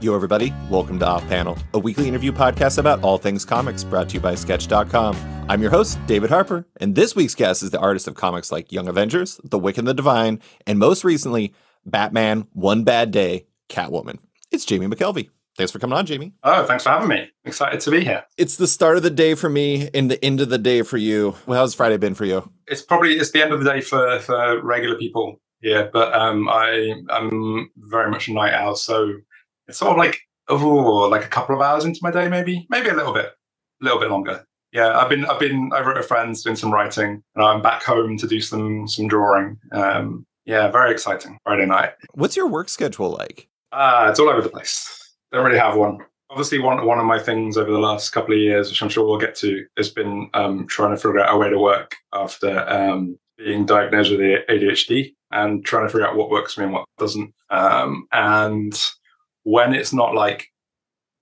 Yo, everybody. Welcome to Off Panel, a weekly interview podcast about all things comics, brought to you by Sketch.com. I'm your host, David Harper, and this week's guest is the artist of comics like Young Avengers, The Wicked and the Divine, and most recently, Batman, One Bad Day, Catwoman. It's Jamie McKelvie. Thanks for coming on, Jamie. Oh, thanks for having me. Excited to be here. It's the start of the day for me and the end of the day for you. Well, how's Friday been for you? It's the end of the day for regular people here, but I'm very much a night owl, so it's sort of like a couple of hours into my day, maybe a little bit longer. Yeah, I've been over at a friend's doing some writing, and I'm back home to do some drawing. Yeah, very exciting Friday night. What's your work schedule like? It's all over the place. Don't really have one. Obviously, one of my things over the last couple of years, which I'm sure we'll get to, has been trying to figure out a way to work after being diagnosed with ADHD and trying to figure out what works for me and what doesn't. And when it's not like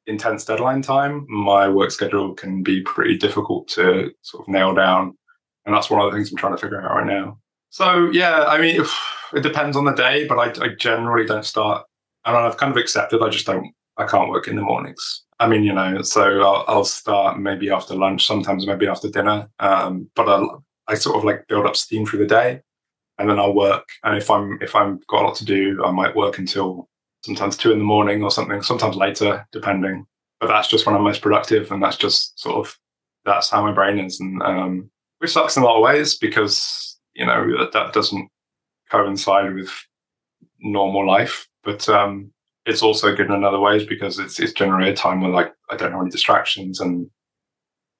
intense deadline time, my work schedule can be pretty difficult to sort of nail down. And that's one of the things I'm trying to figure out right now. So, yeah, I mean, it depends on the day, but I generally don't start. And I've kind of accepted I can't work in the mornings. I mean, so I'll start maybe after lunch, sometimes maybe after dinner. But I sort of like build up steam through the day, and then I'll work. And if I've got a lot to do, I might work until sometimes 2 a.m. or something, sometimes later, depending. But that's just when I'm most productive, and that's just that's how my brain is. And which sucks in a lot of ways because, that doesn't coincide with normal life. But it's also good in other ways because it's generally a time where I don't have any distractions and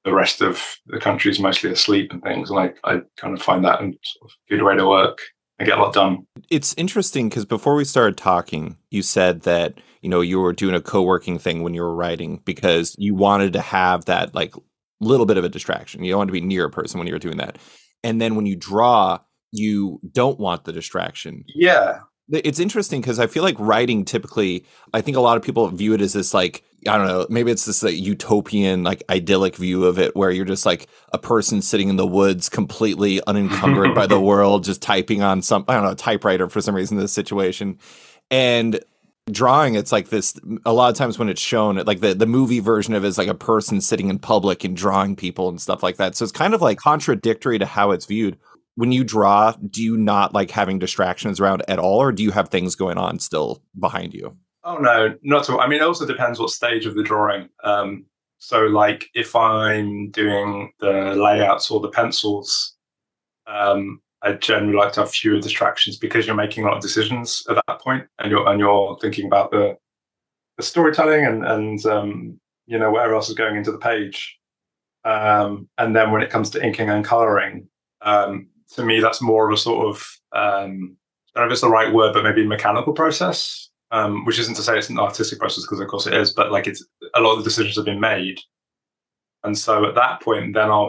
the rest of the country is mostly asleep and things. And I kind of find that a sort of good way to work and get a lot done. It's interesting because before we started talking, you said that, you were doing a co-working thing when you were writing because you wanted to have that little bit of a distraction. You don't want to be near a person when you're doing that. And then when you draw, you don't want the distraction. Yeah. It's interesting because I feel like writing typically, I think a lot of people view it as this I don't know, maybe it's this utopian, idyllic view of it where you're just a person sitting in the woods completely unencumbered by the world, just typing on a typewriter for some reason in this situation. And drawing, it's this, a lot of times when it's shown, the movie version of it is a person sitting in public and drawing people and stuff like that. So it's kind of contradictory to how it's viewed. When you draw, do you not like having distractions around at all, or do you have things going on still behind you? Oh, no, not at all. I mean, it also depends what stage of the drawing. So, if I'm doing the layouts or the pencils, I generally like to have fewer distractions because you're making a lot of decisions at that point, and you're thinking about the storytelling and whatever else is going into the page. And then when it comes to inking and coloring, to me, that's more of a sort of, I don't know if it's the right word, but maybe mechanical process, which isn't to say it's an artistic process, because of course it is, but it's a lot of the decisions have been made. And so at that point, then I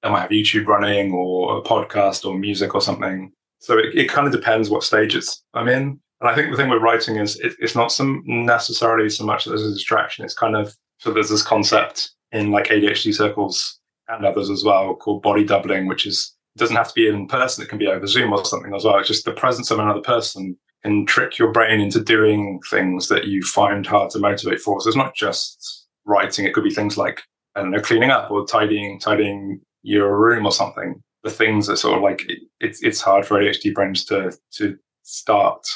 might have YouTube running or a podcast or music or something. So it kind of depends what stage I'm in. And I think the thing with writing is it's not necessarily so much that there's a distraction. It's kind of, so there's this concept in ADHD circles and others as well called body doubling, which doesn't have to be in person. It can be over Zoom or something as well. It's just the presence of another person can trick your brain into doing things that you find hard to motivate for. So it's not just writing. It could be things like, I don't know, cleaning up or tidying your room or something. The things that sort of it's hard for ADHD brains to start.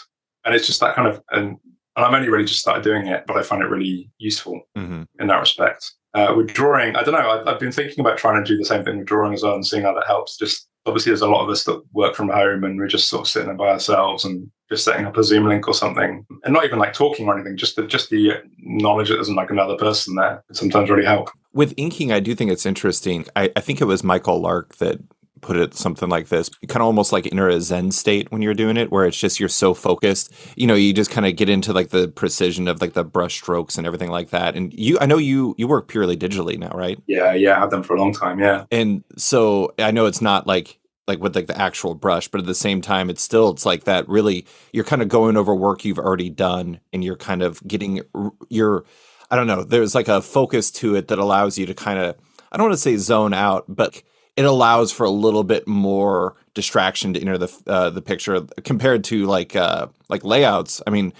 And it's just that kind of, and I've only really just started doing it, but I find it really useful in that respect. With drawing, I don't know, I've been thinking about trying to do the same thing with drawing as well and seeing how that helps. Just obviously there's a lot of us that work from home and we're just sort of sitting there by ourselves and just setting up a Zoom link or something and not even talking or anything, just the knowledge that there's another person there can sometimes really help. With inking, I do think it's interesting. I think it was Michael Lark that put it something like this. You kind of almost enter a Zen state when you're doing it, where it's just you're so focused. You just kind of get into the precision of the brush strokes and everything like that. And I know you work purely digitally now, right? Yeah, I've done for a long time, yeah. And so I know it's not with the actual brush, but at the same time, it's that really you're kind of going over work you've already done, and you're kind of getting I don't know. There's a focus to it that allows you to kind of, I don't want to say zone out, but it allows for a little bit more distraction to enter the picture compared to layouts. I mean,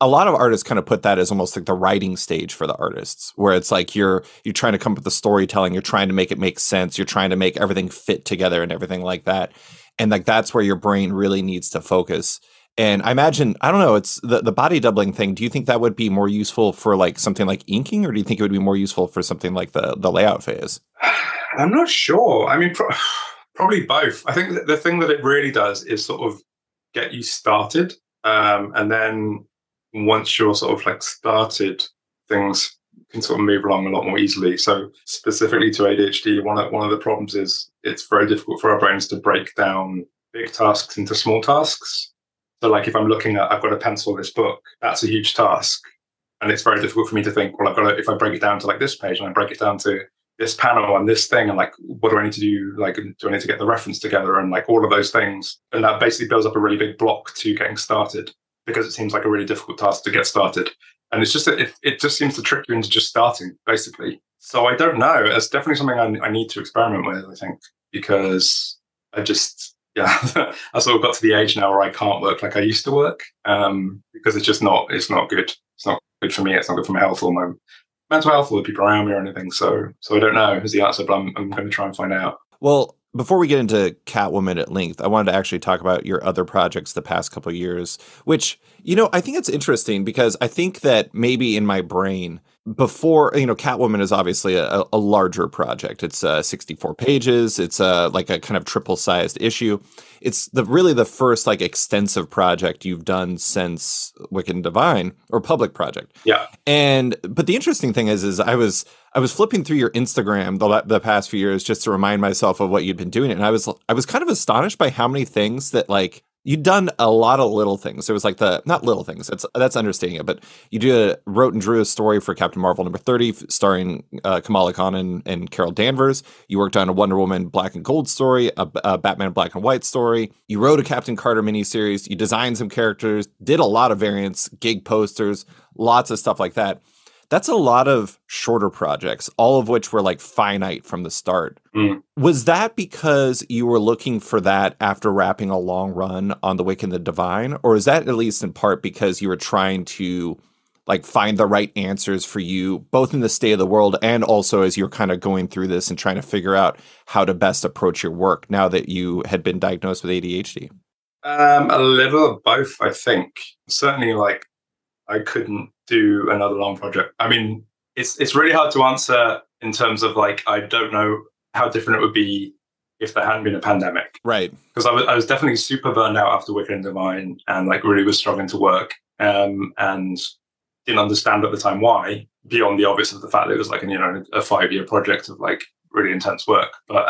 a lot of artists kind of put that as almost like the writing stage for the artists, where it's like you're trying to come up with the storytelling, you're trying to make it make sense, you're trying to make everything fit together and everything like that. And like that's where your brain really needs to focus. And I imagine, I don't know, it's the body doubling thing. Do you think that would be more useful for like something like inking, or do you think it would be more useful for something like the layout phase? I'm not sure. I mean, probably both. I think the thing that it really does is sort of get you started. And then once you're sort of like started, things can sort of move along a lot more easily. So specifically to ADHD, one of the problems is it's very difficult for our brains to break down big tasks into small tasks. So like if I'm looking at, I've got to pencil this book, that's a huge task. And it's very difficult for me to think, well, I've got to, if I break it down to like this page and I break it down to this panel and this thing, and like, what do I need to do? Like, do I need to get the reference together and like all of those things? And that basically builds up a really big block to getting started, because it seems like a really difficult task to get started. And it's just that it just seems to trick you into just starting, basically. So I don't know. It's definitely something I need to experiment with, I think, because I just, yeah, I sort of got to the age now where I can't work like I used to work, because it's not good. It's not good for me. It's not good for my health or my mental health or the people around me or anything. So I don't know is the answer, but I'm going to try and find out. Well, before we get into Catwoman at length, I wanted to actually talk about your other projects the past couple of years, which, I think it's interesting because I think that maybe in my brain before, Catwoman is obviously a larger project. It's 64 pages. It's like a kind of triple sized issue. It's really the first like extensive project you've done since Wicked and Divine, or public project. Yeah. But the interesting thing is I was flipping through your Instagram the past few years just to remind myself of what you'd been doing. And I was kind of astonished by how many things that like you'd done a lot of little things. There was like not little things. That's understating it, but you wrote and drew a story for Captain Marvel number 30, starring Kamala Khan and Carol Danvers. You worked on a Wonder Woman black and gold story, a Batman black and white story. You wrote a Captain Carter miniseries. You designed some characters, did a lot of variants, gig posters, lots of stuff like that. That's a lot of shorter projects, all of which were like finite from the start. Mm. Was that because you were looking for that after wrapping a long run on The Wicked and the Divine? Or is that at least in part because you were trying to like find the right answers for you, both in the state of the world and also as you're kind of going through this and trying to figure out how to best approach your work now that you had been diagnosed with ADHD? A little of both, I think. Certainly, like, I couldn't do another long project. I mean, it's really hard to answer in terms of like, I don't know how different it would be if there hadn't been a pandemic. Right. Because I was definitely super burned out after Wicked and Divine and like really was struggling to work, and didn't understand at the time why, beyond the obvious of the fact that it was like, a 5-year project of like really intense work. But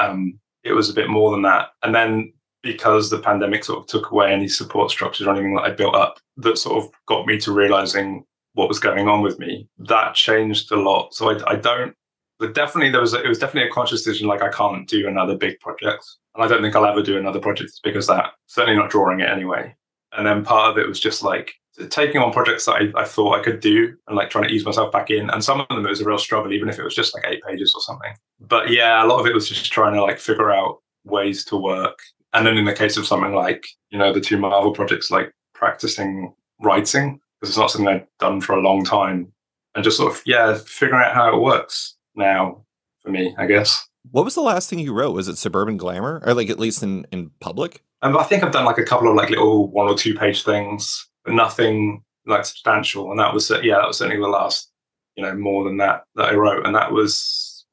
it was a bit more than that. And then because the pandemic sort of took away any support structures or anything that I built up that sort of got me to realizing what was going on with me, that changed a lot. So I don't, but definitely it was definitely a conscious decision, like I can't do another big project. And I don't think I'll ever do another project as big as that. Certainly not drawing it anyway. And then part of it was just like taking on projects that I thought I could do and like trying to ease myself back in. And some of them it was a real struggle, even if it was just like 8 pages or something. But yeah, a lot of it was just trying to like figure out ways to work. And then in the case of something like, the 2 Marvel projects, like practicing writing, because it's not something I'd done for a long time, and just sort of, figuring out how it works now for me, I guess. What was the last thing you wrote? Was it Suburban Glamour, or like at least in public? I think I've done like a couple of like little 1 or 2 page things, but nothing like substantial. And that was certainly the last, more than that I wrote. And that was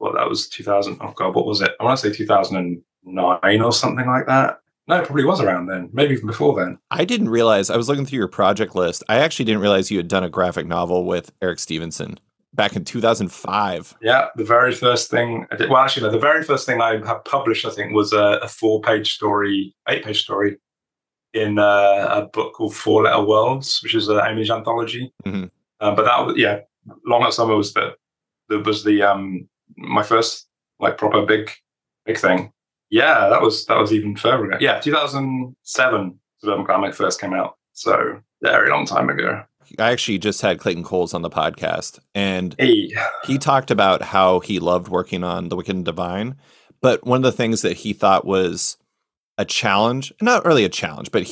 2000. Oh God, what was it? I want to say 2009 or something like that. No, it probably was around then, maybe even before then. I didn't realize, I was looking through your project list. I actually didn't realize you had done a graphic novel with Eric Stevenson back in 2005. Yeah, the very first thing I did, the very first thing I have published, I think, was a 8-page story in a book called 4-Letter Worlds, which is an Image anthology. Mm-hmm. But that was, Long Hot Summer was my first like proper big thing. Yeah, that was even further ago. Yeah, 2007 Suburban Glamour first came out. So very long time ago. I actually just had Clayton Coles on the podcast, and he talked about how he loved working on The Wicked and Divine. But one of the things that he thought was a challenge, not really a challenge, but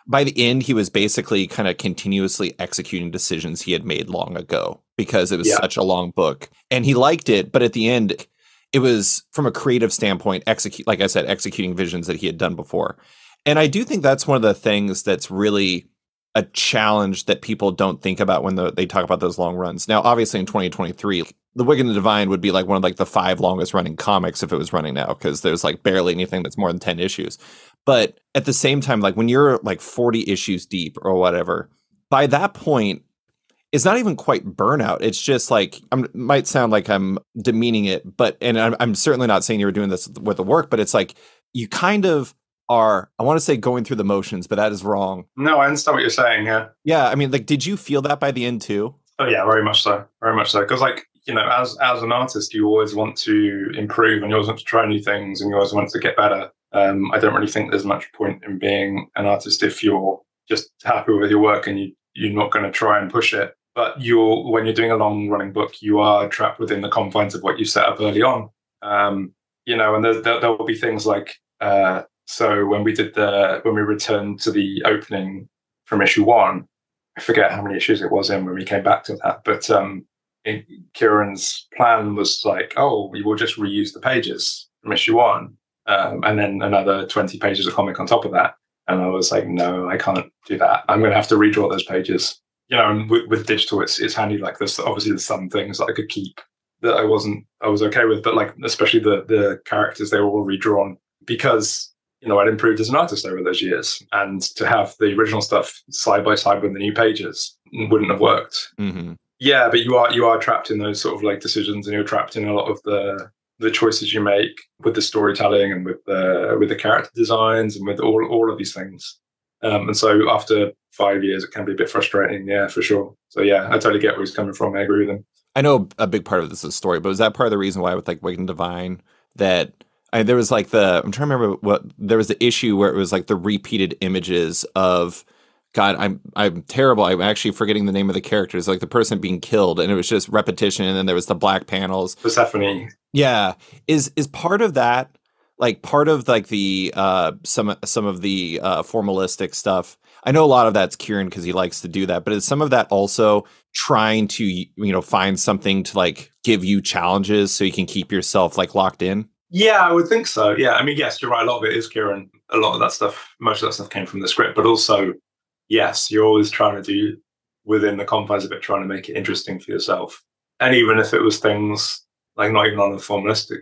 by the end, he was basically kind of continuously executing decisions he had made long ago because it was Yeah. such a long book. And he liked it, but at the end, it was from a creative standpoint, like I said, executing visions that he had done before. And I do think that's one of the things that's really a challenge that people don't think about when they talk about those long runs. Now, obviously in 2023, The Wicked and the Divine would be like one of like the 5 longest running comics if it was running now, because there's like barely anything that's more than 10 issues. But at the same time, like when you're like 40 issues deep or whatever, by that point, it's not even quite burnout. It's just like, might sound like I'm demeaning it, but, and I'm certainly not saying you were doing this with the work, but it's like you kind of are, I want to say going through the motions, but that is wrong. No, I understand what you're saying. Yeah. Yeah. I mean, like, did you feel that by the end too? Oh yeah, very much so. Very much so. Because like, you know, as an artist, you always want to improve and you always want to try new things and you always want to get better. I don't really think there's much point in being an artist if you're just happy with your work and you're not going to try and push it. But when you're doing a long running book, you are trapped within the confines of what you set up early on. You know, and there will be things like, so when we returned to the opening from issue 1, I forget how many issues it was in when we came back to that, but Kieran's plan was like, oh, we will just reuse the pages from issue 1, and then another 20 pages of comic on top of that. And I was like, no, I can't do that. I'm going to have to redraw those pages. You know, and with digital, it's handy like this. Obviously, there's some things that I could keep that I was okay with, but like especially the characters, they were all redrawn because, you know, I'd improved as an artist over those years, and to have the original stuff side by side with the new pages wouldn't have worked. Mm-hmm. Yeah, but you are trapped in those sort of like decisions, and you're trapped in a lot of the choices you make with the storytelling and with the character designs and with all of these things. And so after 5 years, it can be a bit frustrating. Yeah, for sure. So yeah, I totally get where he's coming from. I agree with him. I know a big part of this is story, but was that part of the reason why with like Wicked and Divine that there was like I'm trying to remember there was the issue where it was like the repeated images of, God, I'm terrible. I'm actually forgetting the name of the characters, like the person being killed, and it was just repetition. And then there was the black panels. Persephone. Yeah, is part of that like part of like the some of the formalistic stuff? I know a lot of that's Kieran because he likes to do that, but is some of that also trying to find something to like give you challenges so you can keep yourself like locked in? Yeah, I would think so. Yeah, I mean, yes, you're right. A lot of it is Kieran. A lot of that stuff, most of that stuff came from the script, but also, yes, you're always trying to do within the confines of it, trying to make it interesting for yourself. And even if it was things like not even on a formalistic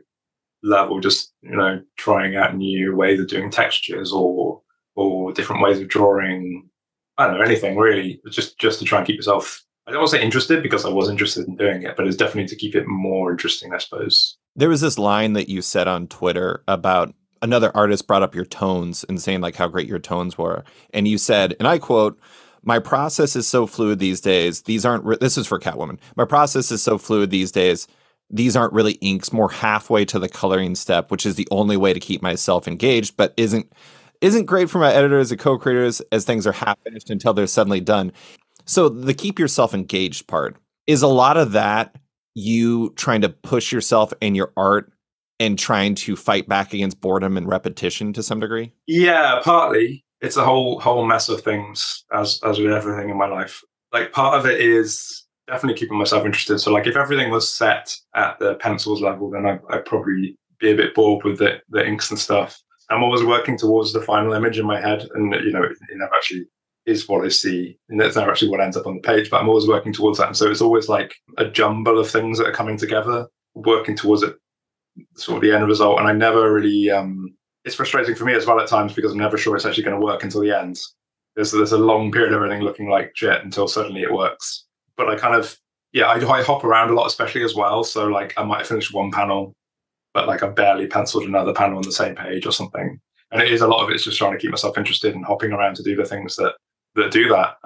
level, just, trying out new ways of doing textures or different ways of drawing, I don't know, anything really, just to try and keep yourself, I don't want to say interested because I was interested in doing it, but it's definitely to keep it more interesting, I suppose. There was this line that you said on Twitter about another artist brought up your tones and saying like how great your tones were. And you said, and I quote, "My process is so fluid these days. This is for Catwoman. My process is so fluid these days. These aren't really inks, more halfway to the coloring step, which is the only way to keep myself engaged, but isn't great for my editors and co-creators as things are half finished until they're suddenly done." So the keep yourself engaged part, is a lot of that you trying to push yourself in your art and trying to fight back against boredom and repetition to some degree? Yeah, partly. It's a whole mess of things, as with everything in my life. Like, part of it is definitely keeping myself interested. So like if everything was set at the pencils level, then I'd probably be a bit bored with the inks and stuff. I'm always working towards the final image in my head, and it never actually is what I see, and that's never actually what ends up on the page, but I'm always working towards that. And so it's always like a jumble of things that are coming together, working towards it, sort of the end result. And I never really, it's frustrating for me as well at times because I'm never sure it's actually going to work until the end. There's a long period of everything looking like shit until suddenly it works. But I kind of, I hop around a lot, especially as well. So like I might finish one panel, but like I've barely penciled another panel on the same page or something. And it is a lot of it's just trying to keep myself interested and hopping around to do the things that do that.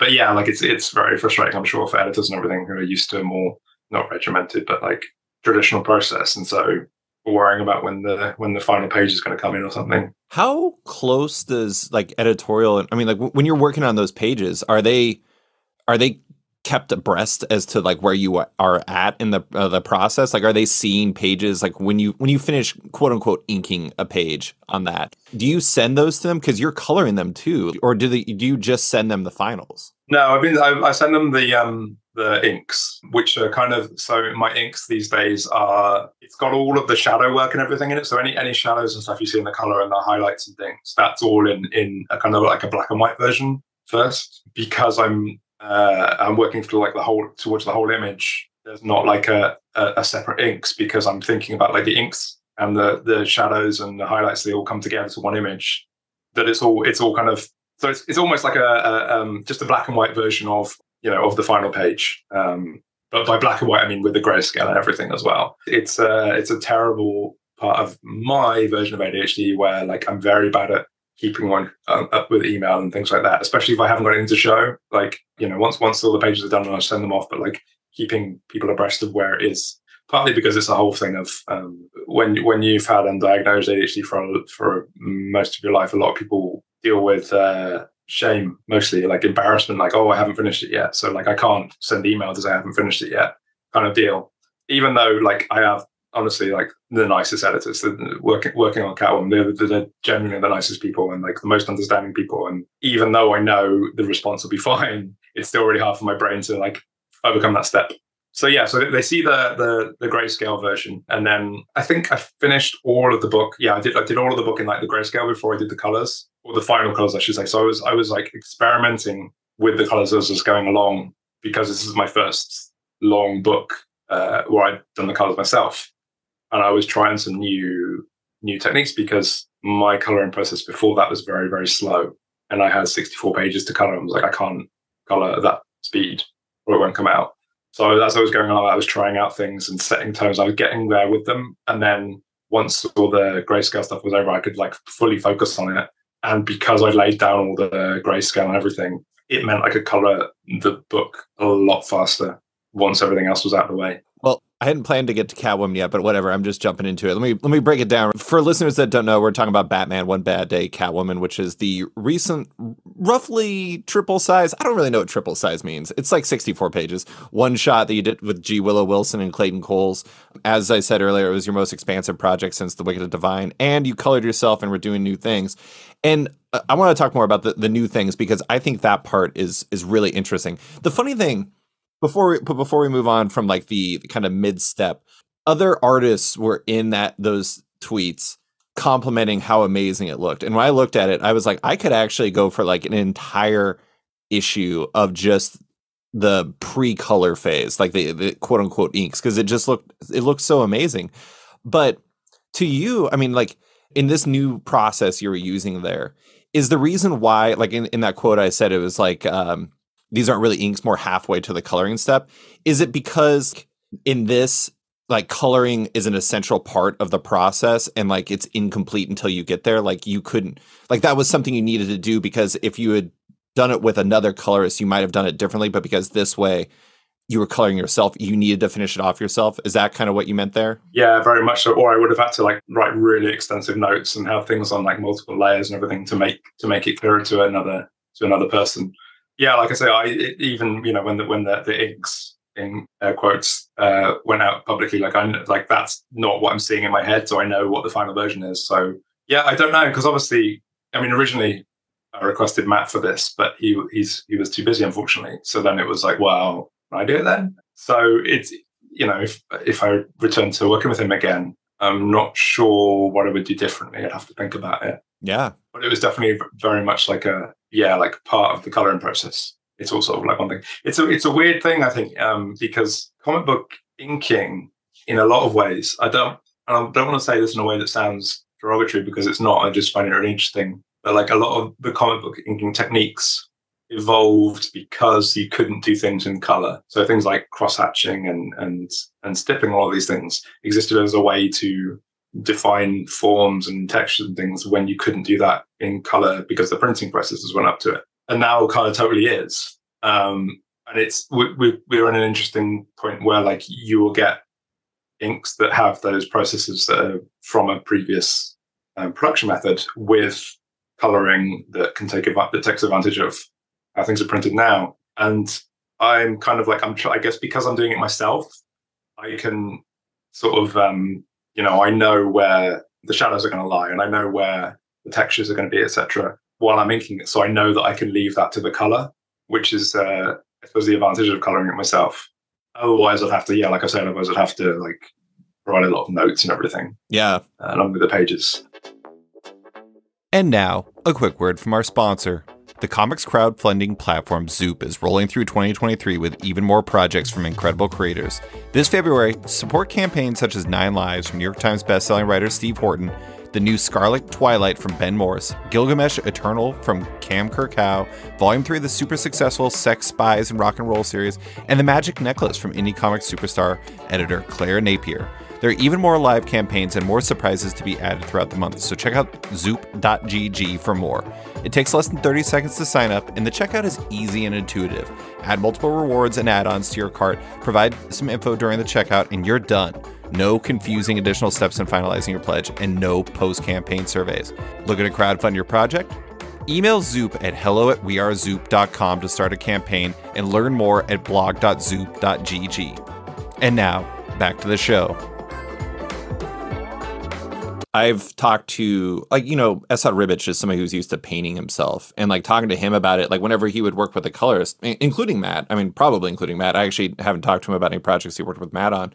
But yeah, like it's very frustrating, I'm sure, for editors and everything who are used to a more, not regimented, but like traditional process. And so worrying about when the final page is going to come in or something. How close does like editorial, I mean, like when you're working on those pages, are they kept abreast as to like where you are at in the process? Like, are they seeing pages like when you finish quote unquote inking a page on that? Do you send those to them because you're coloring them too, or do you just send them the finals? No, I send them the inks, which are kind of, so my inks these days are, it's got all of the shadow work and everything in it. So any shadows and stuff you see in the color and the highlights and things, that's all in a kind of like a black and white version first, because I'm working for like towards the whole image. There's not like a separate inks, because I'm thinking about like the inks and the shadows and the highlights, they all come together to one image. That it's all kind of, so it's almost like just a black and white version of the final page. But by black and white, I mean with the grayscale and everything as well. It's a terrible part of my version of ADHD where like I'm very bad at keeping one up with email and things like that, especially if I haven't got anything to show. Like, once all the pages are done, I'll send them off, but like keeping people abreast of where it is, partly because it's a whole thing of when you've had undiagnosed ADHD for most of your life, a lot of people deal with shame, mostly like embarrassment, like, oh, I haven't finished it yet, so like I can't send email to say I haven't finished it yet, kind of deal. Even though like I have honestly like the nicest editors working on Catwoman, they're genuinely the nicest people and like the most understanding people, and even though I know the response will be fine, it's still really hard for my brain to like overcome that step. So yeah, so they see the grayscale version, and then I think I finished all of the book. Yeah, I did all of the book in like the grayscale before I did the colors, or the final colors, I should say. So I was like experimenting with the colors as I was going along, because this is my first long book where I'd done the colors myself, and I was trying some new techniques, because my coloring process before that was very, very slow, and I had 64 pages to color. I was like, I can't color at that speed or it won't come out. So as I was going along, I was trying out things and setting tones. I was getting there with them. And then once all the grayscale stuff was over, I could like fully focus on it. And because I laid down all the grayscale and everything, it meant I could color the book a lot faster once everything else was out of the way. Well, I hadn't planned to get to Catwoman yet, but whatever. I'm just jumping into it. Let me break it down. For listeners that don't know, we're talking about Batman One Bad Day, Catwoman, which is the recent, roughly triple size. I don't really know what triple size means. It's like 64 pages. One shot that you did with Willow Wilson and Clayton Coles. As I said earlier, it was your most expansive project since The Wicked and Divine, and you colored yourself and were doing new things. And I want to talk more about the new things, because I think that part is really interesting. The funny thing, before we move on from like the kind of mid step, other artists were in those tweets complimenting how amazing it looked. And when I looked at it, I was like, I could actually go for like an entire issue of just the pre-color phase, like the quote unquote inks, because it looked so amazing. But to you, I mean, like in this new process you were using there, is the reason why, like in that quote I said, it was like, these aren't really inks, more halfway to the coloring step. Is it because in this, like coloring is an essential part of the process and like it's incomplete until you get there? Like you couldn't, like that was something you needed to do, because if you had done it with another colorist, you might have done it differently, but because this way you were coloring yourself, you needed to finish it off yourself. Is that kind of what you meant there? Yeah, very much so. Or I would have had to like write really extensive notes and have things on like multiple layers and everything to make it clearer to another person. Yeah, like I say, even when the inks in air quotes went out publicly, like that's not what I'm seeing in my head, so I know what the final version is. So yeah, I don't know, because obviously, I mean, originally I requested Matt for this, but he was too busy, unfortunately. So then it was like, well, can I do it then? So it's, if I return to working with him again, I'm not sure what I would do differently. I'd have to think about it. Yeah, but it was definitely very much like like part of the coloring process. It's all sort of like one thing. It's a weird thing, I think, because comic book inking, in a lot of ways, I don't want to say this in a way that sounds derogatory, because it's not. I just find it really interesting. But like a lot of the comic book inking techniques evolved because you couldn't do things in color. So things like cross hatching and stippling, all of these things existed as a way to define forms and textures and things when you couldn't do that in color because the printing processes went up to it. And now color totally is. And we're in an interesting point where like you will get inks that have those processes that are from a previous production method with coloring that takes advantage of how things are printed now. And I'm kind of like, I guess because I'm doing it myself, I can sort of, I know where the shadows are going to lie, and I know where the textures are going to be, etc. while I'm inking it. So I know that I can leave that to the color, which is, I suppose, the advantage of coloring it myself. Otherwise, I'd have to, like I said, I'd have to like write a lot of notes and everything. Yeah. Along with the pages. And now, a quick word from our sponsor. The comics crowdfunding platform Zoop is rolling through 2023 with even more projects from incredible creators. This February, support campaigns such as 9 Lives from New York Times bestselling writer Steve Horton, the new Scarlet Twilight from Ben Morse, Gilgamesh Eternal from Cam Kirkhow, Volume 3 of the super successful Sex, Spies, and Rock and Roll series, and The Magic Necklace from indie comics superstar editor Claire Napier. There are even more live campaigns and more surprises to be added throughout the month, so check out zoop.gg for more. It takes less than 30 seconds to sign up, and the checkout is easy and intuitive. Add multiple rewards and add-ons to your cart, provide some info during the checkout, and you're done. No confusing additional steps in finalizing your pledge, and no post-campaign surveys. Looking to crowdfund your project? Email Zoop at hello@wearezoop.com to start a campaign and learn more at blog.zoop.gg. And now, back to the show. I've talked to, Esad Ribic is somebody who's used to painting himself, and like talking to him about it, like whenever he would work with a colorist, including Matt, probably including Matt. I actually haven't talked to him about any projects he worked with Matt on,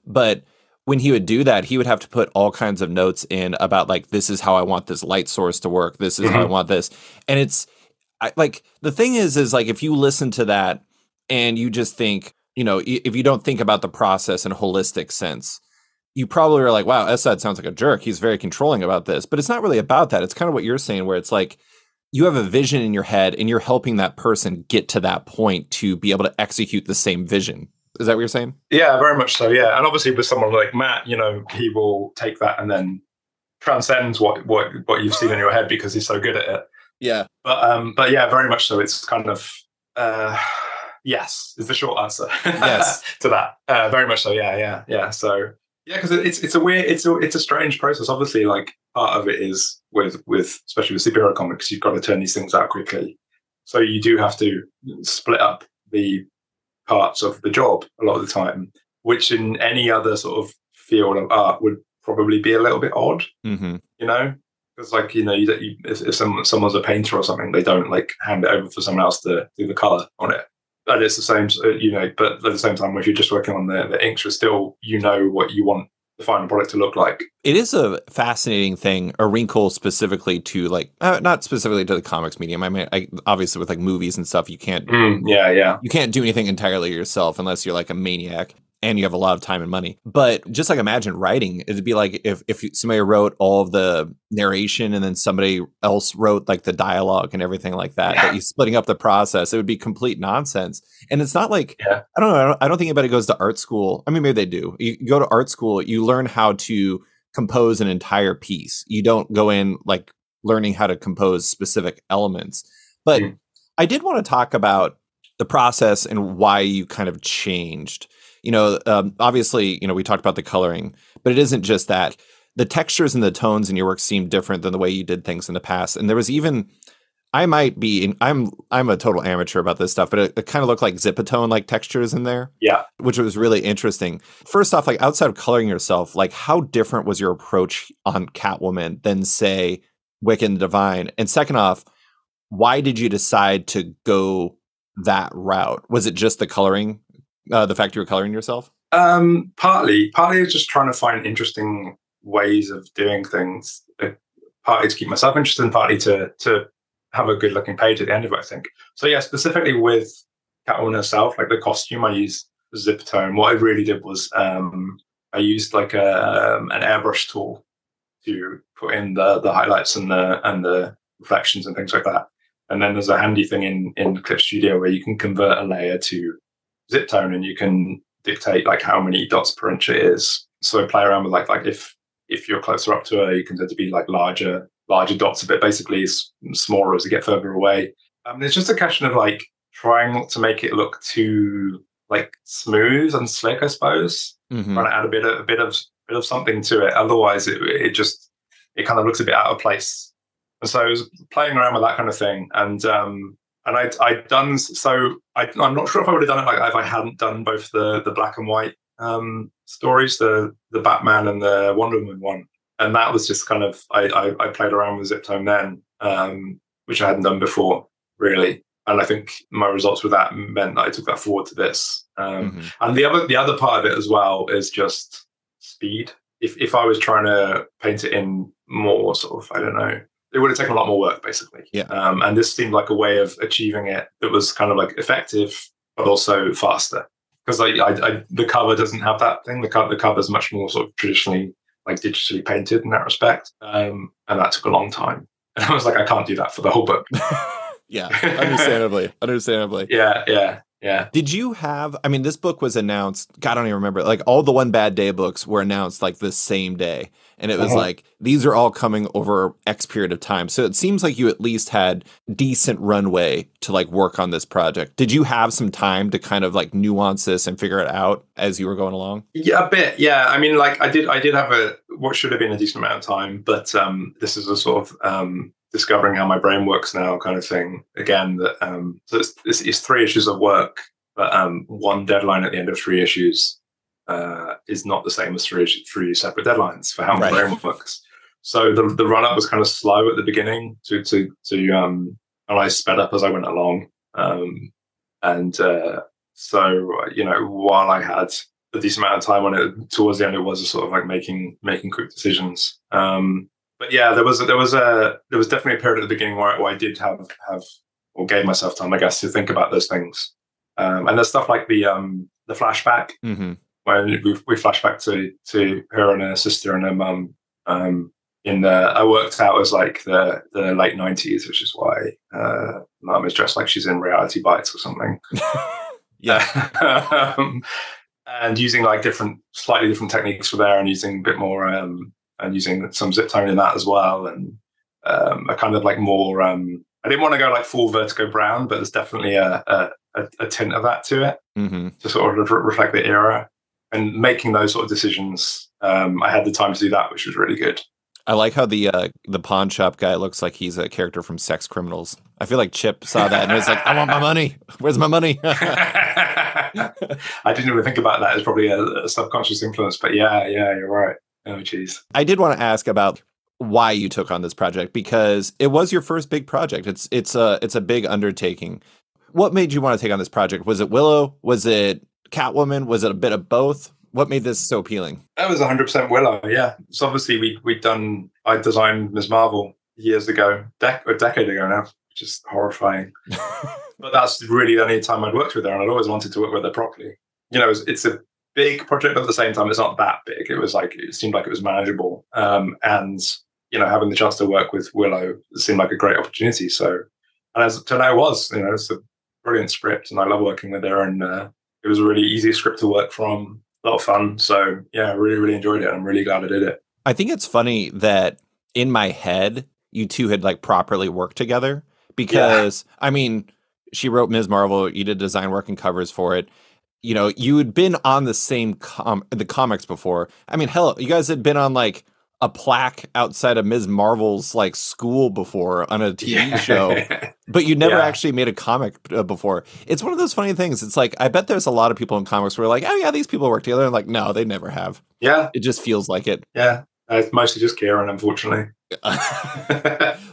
but when he would do that, he would have to put all kinds of notes in about like, this is how I want this light source to work. This is how I want this. And it's the thing is like, if you listen to that and you just think, if you don't think about the process in a holistic sense, you probably are like, wow, Esad sounds like a jerk. He's very controlling about this. But it's not really about that. It's kind of what you're saying, where it's like you have a vision in your head and you're helping that person get to that point to be able to execute the same vision. Is that what you're saying? Yeah, very much so. Yeah. And obviously with someone like Matt, he will take that and then transcends what you've seen in your head because he's so good at it. Yeah. But yeah, very much so. It's kind of, yes, is the short answer. Yes. to that. Very much so. Yeah. So, yeah, because it's a strange process. Obviously, like part of it is with especially with superhero comics, you've got to turn these things out quickly. So you do have to split up the parts of the job a lot of the time, which in any other sort of field of art would probably be a little bit odd. Mm-hmm. Because like if someone's a painter or something, they don't like hand it over for someone else to do the color on it. And it's the same, but at the same time, if you're just working on the inks, you're still, what you want the final product to look like. It is a fascinating thing, a wrinkle specifically to like, not specifically to the comics medium. Obviously with like movies and stuff, you can't, you can't do anything entirely yourself unless you're like a maniac and you have a lot of time and money. But just like imagine writing, it'd be like if somebody wrote all of the narration and then somebody else wrote like the dialogue and everything like that, that you splitting up the process, it would be complete nonsense. And it's not like, I don't know, I don't think anybody goes to art school. Maybe they do. You go to art school, you learn how to compose an entire piece. You don't go in like learning how to compose specific elements. But I did want to talk about the process and why you kind of changed. Obviously, we talked about the coloring, but it isn't just that. The textures and the tones in your work seem different than the way you did things in the past. And there was even, I'm a total amateur about this stuff, but it kind of looked like Zipatone like textures in there. Yeah. Which was really interesting. First off, like outside of coloring yourself, like how different was your approach on Catwoman than say Wicked and Divine? And second off, why did you decide to go that route? Was it just the coloring? The fact you were coloring yourself? Partly just trying to find interesting ways of doing things. Partly to keep myself interested, and partly to have a good looking page at the end of it, I think. So yeah, specifically with Catwoman herself, like the costume, I used Zipatone. What I really did was I used like an airbrush tool to put in the highlights and the reflections and things like that. And then there's a handy thing in Clip Studio where you can convert a layer to zip tone, and you can dictate like how many dots per inch it is. So I play around with like if you're closer up to her, you can tend to be like larger dots, a bit basically smaller as you get further away. It's just a question of like trying not to make it look too like smooth and slick, I suppose. Trying to add a bit of something to it. Otherwise, it kind of looks a bit out of place. And so I was playing around with that kind of thing, and And I'd done so. I'm not sure if I would have done it like if I hadn't done both the black and white stories, the Batman and the Wonder Woman one. And that was just kind of I played around with zip tone then, which I hadn't done before really. And I think my results with that meant that I took that forward to this. And the other part of it as well is just speed. If I was trying to paint it in more sort of, I don't know, it would have taken a lot more work basically. Yeah. And this seemed like a way of achieving it that was kind of like effective, but also faster. Because the cover doesn't have that thing. The cover is much more sort of traditionally like digitally painted in that respect. And that took a long time. And I was like, I can't do that for the whole book. Yeah, understandably. Yeah. Did you have, I mean, this book was announced, God, I don't even remember, like all the One Bad Day books were announced like the same day. And it was like, these are all coming over X period of time. So it seems like you at least had decent runway to like work on this project. Did you have some time to kind of like nuance this and figure it out as you were going along? Yeah, a bit. Yeah. I mean, like I did have what should have been a decent amount of time, but this is a sort of, discovering how my brain works now kind of thing again. That so it's 3 issues of work, but one deadline at the end of 3 issues is not the same as 3 separate deadlines for how my brain works. So the run up was kind of slow at the beginning and I sped up as I went along. So you know, while I had a decent amount of time on it, towards the end it was a sort of like making quick decisions. But yeah, there was definitely a period at the beginning where I did have or gave myself time, I guess, to think about those things. And there's stuff like the flashback when we flash back to her and her sister and her mum. I worked out as like the late 90s, which is why mum is dressed like she's in Reality Bites or something. Yeah. And using like slightly different techniques for there, and using a bit more. And using some zip tone in that as well, and a kind of like more. I didn't want to go like full Vertigo brown, but there's definitely a tint of that to it to sort of reflect the era. And making those sort of decisions, I had the time to do that, which was really good. I like how the pawn shop guy looks like he's a character from Sex Criminals. I feel like Chip saw that and was like, "I want my money. Where's my money?" I didn't even think about that. It's probably a subconscious influence, but yeah, you're right. Oh, geez. I did want to ask about why you took on this project, because it was your first big project. It's a big undertaking. What made you want to take on this project? Was it Willow? Was it Catwoman? Was it a bit of both? What made this so appealing? That was 100% Willow, yeah. So obviously I designed Ms. Marvel years ago, a decade ago now, which is horrifying. But that's really the only time I'd worked with her, and I'd always wanted to work with her properly. You know, it's a big project, but at the same time, it's not that big. It was like, it seemed like it was manageable. And, you know, having the chance to work with Willow seemed like a great opportunity. So, and as it turned out, it was, you know, it's a brilliant script and I love working with her, and it was a really easy script to work from, a lot of fun. So yeah, I really, really enjoyed it. I'm really glad I did it. I think it's funny that in my head, you two had like properly worked together because, I mean, she wrote Ms. Marvel, you did design work and covers for it. You know, you had been on the same the comics before. I mean, hell, you guys had been on like a plaque outside of Ms. Marvel's like school before on a TV show, but you never actually made a comic before. It's one of those funny things. It's like, I bet there's a lot of people in comics who are like, oh yeah, these people work together. And like, no, they never have. Yeah. It just feels like it. Yeah. It's mostly just Kieran, unfortunately.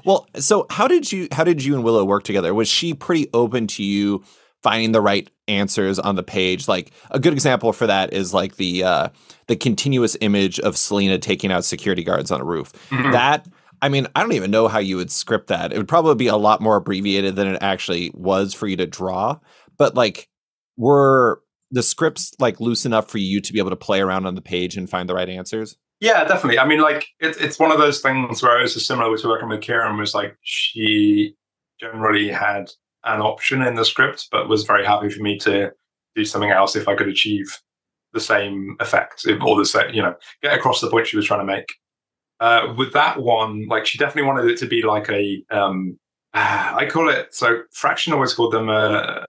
Well, so how did you and Willow work together? Was she pretty open to you finding the right answers on the page? Like a good example for that is like the continuous image of Selena taking out security guards on a roof. That, I mean, I don't even know how you would script that. It would probably be a lot more abbreviated than it actually was for you to draw. But like, were the scripts like loose enough for you to be able to play around on the page and find the right answers? Yeah, definitely. I mean, like it's one of those things where it was similar to working with Kieran, was like she generally had an option in the script, but was very happy for me to do something else if I could achieve the same effect or the same, you know, get across the point she was trying to make. With that one, like she definitely wanted it to be like a, I call it, so Fraction always called them, I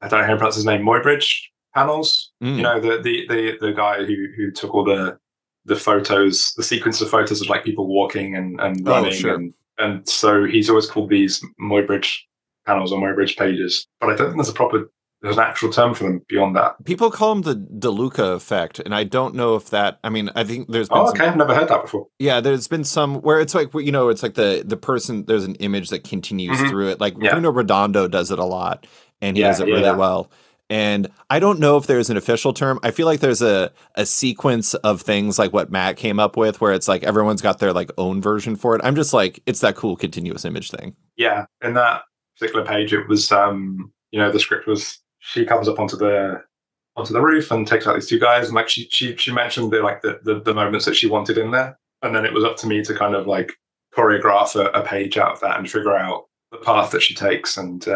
don't know how to pronounce his name, Muybridge panels. You know, the guy who took all the photos, the sequence of photos of like people walking and running. Oh, sure. And so he's always called these Muybridge panels on my bridge pages, but I don't think there's an actual term for them beyond that. People call them the DeLuca effect, and I don't know if that, I mean, I think there's been I've never heard that before. Yeah, there's been some where it's like, you know, it's like the person, there's an image that continues through it. Like Bruno Redondo does it a lot, and he does it really well. And I don't know if there's an official term. I feel like there's a sequence of things like what Matt came up with where it's like everyone's got their like own version for it. I'm just like, it's that cool continuous image thing. Yeah. In that particular page, it was, you know, the script was, she comes up onto the roof and takes out these two guys. And like she mentioned the moments that she wanted in there. And then it was up to me to kind of like choreograph a page out of that and figure out the path that she takes. And,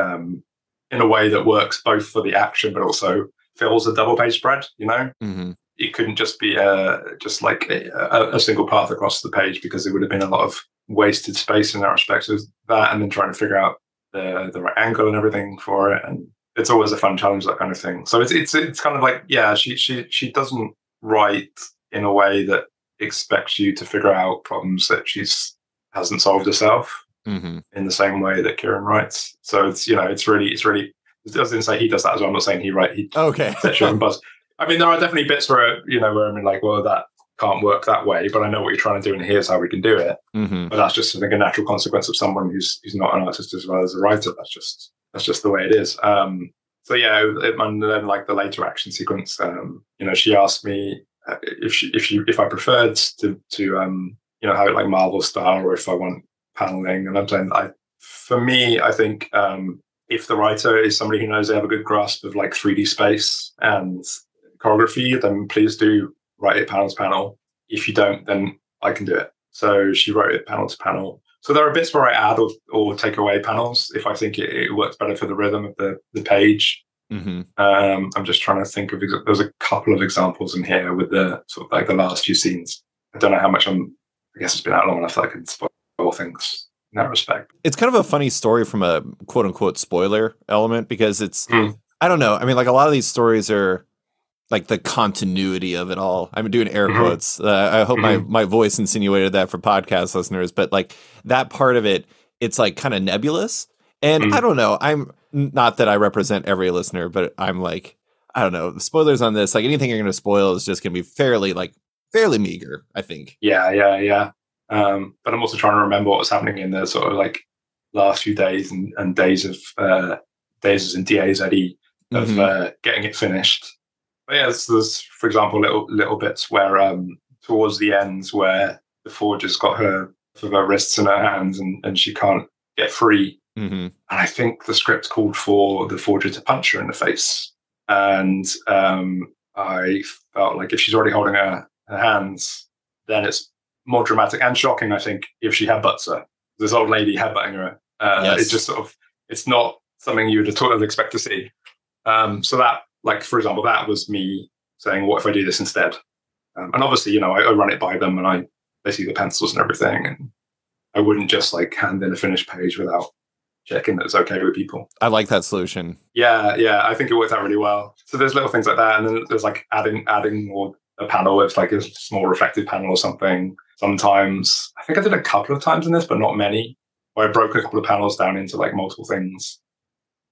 in a way that works both for the action, but also fills a double page spread, you know? Mm-hmm. It couldn't just be just like a single path across the page, because it would have been a lot of wasted space in that respect. So that, and then trying to figure out the right angle and everything for it. And it's always a fun challenge, that kind of thing. So it's kind of like, yeah, she doesn't write in a way that expects you to figure out problems that hasn't solved herself. Mm-hmm. In the same way that Kieran writes. So it's, you know, it's really, it doesn't say he does that as well. I'm not saying he sets you on buzz. I mean, there are definitely bits where, you know, where I'm like, well, that can't work that way, but I know what you're trying to do, and here's how we can do it. Mm-hmm. But that's just, I think, a natural consequence of someone who's not an artist as well as a writer. That's just the way it is. So yeah, and then like the later action sequence, you know, she asked me if I preferred to you know, have it like Marvel style, or if I want paneling. And I'm saying, for me, I think if the writer is somebody who knows they have a good grasp of like 3D space and choreography, then please do write it panel to panel. If you don't, then I can do it. So she wrote it panel to panel. So there are bits where I add or take away panels if I think it works better for the rhythm of the page. Mm-hmm. I'm just trying to think of, there's a couple of examples in here with the sort of like the last few scenes. I don't know how much I guess it's been out long enough that I can spoil things in that respect. It's kind of a funny story from a quote unquote spoiler element, because it's, I don't know. I mean, like a lot of these stories are like the continuity of it all. I'm doing air quotes. I hope my voice insinuated that for podcast listeners, but like that part of it, it's like kind of nebulous. And I don't know. I'm not that I represent every listener, but I'm like, I don't know. Spoilers on this, like anything you're going to spoil is just going to be fairly meager, I think. Yeah. But I'm also trying to remember what was happening in the sort of like last few days and days of days and DAs Eddie of getting it finished. But yeah, there's for example little bits where towards the ends where the forger's got her for her wrists and her hands and she can't get free. Mm-hmm. And I think the script called for the forger to punch her in the face. And I felt like if she's already holding her hands, then it's more dramatic and shocking, I think, if she headbutts her. This old lady headbutting her. Yes. It's just sort of, it's not something you would at all expect to see. So that, like, for example, that was me saying, what if I do this instead? And obviously, you know, I run it by them and they see the pencils and everything. And I wouldn't just like hand in a finished page without checking that it's okay with people. I like that solution. Yeah. I think it worked out really well. So there's little things like that. And then there's like adding or a panel with like a small reflective panel or something. Sometimes, I think I did a couple of times in this, but not many, where I broke a couple of panels down into like multiple things,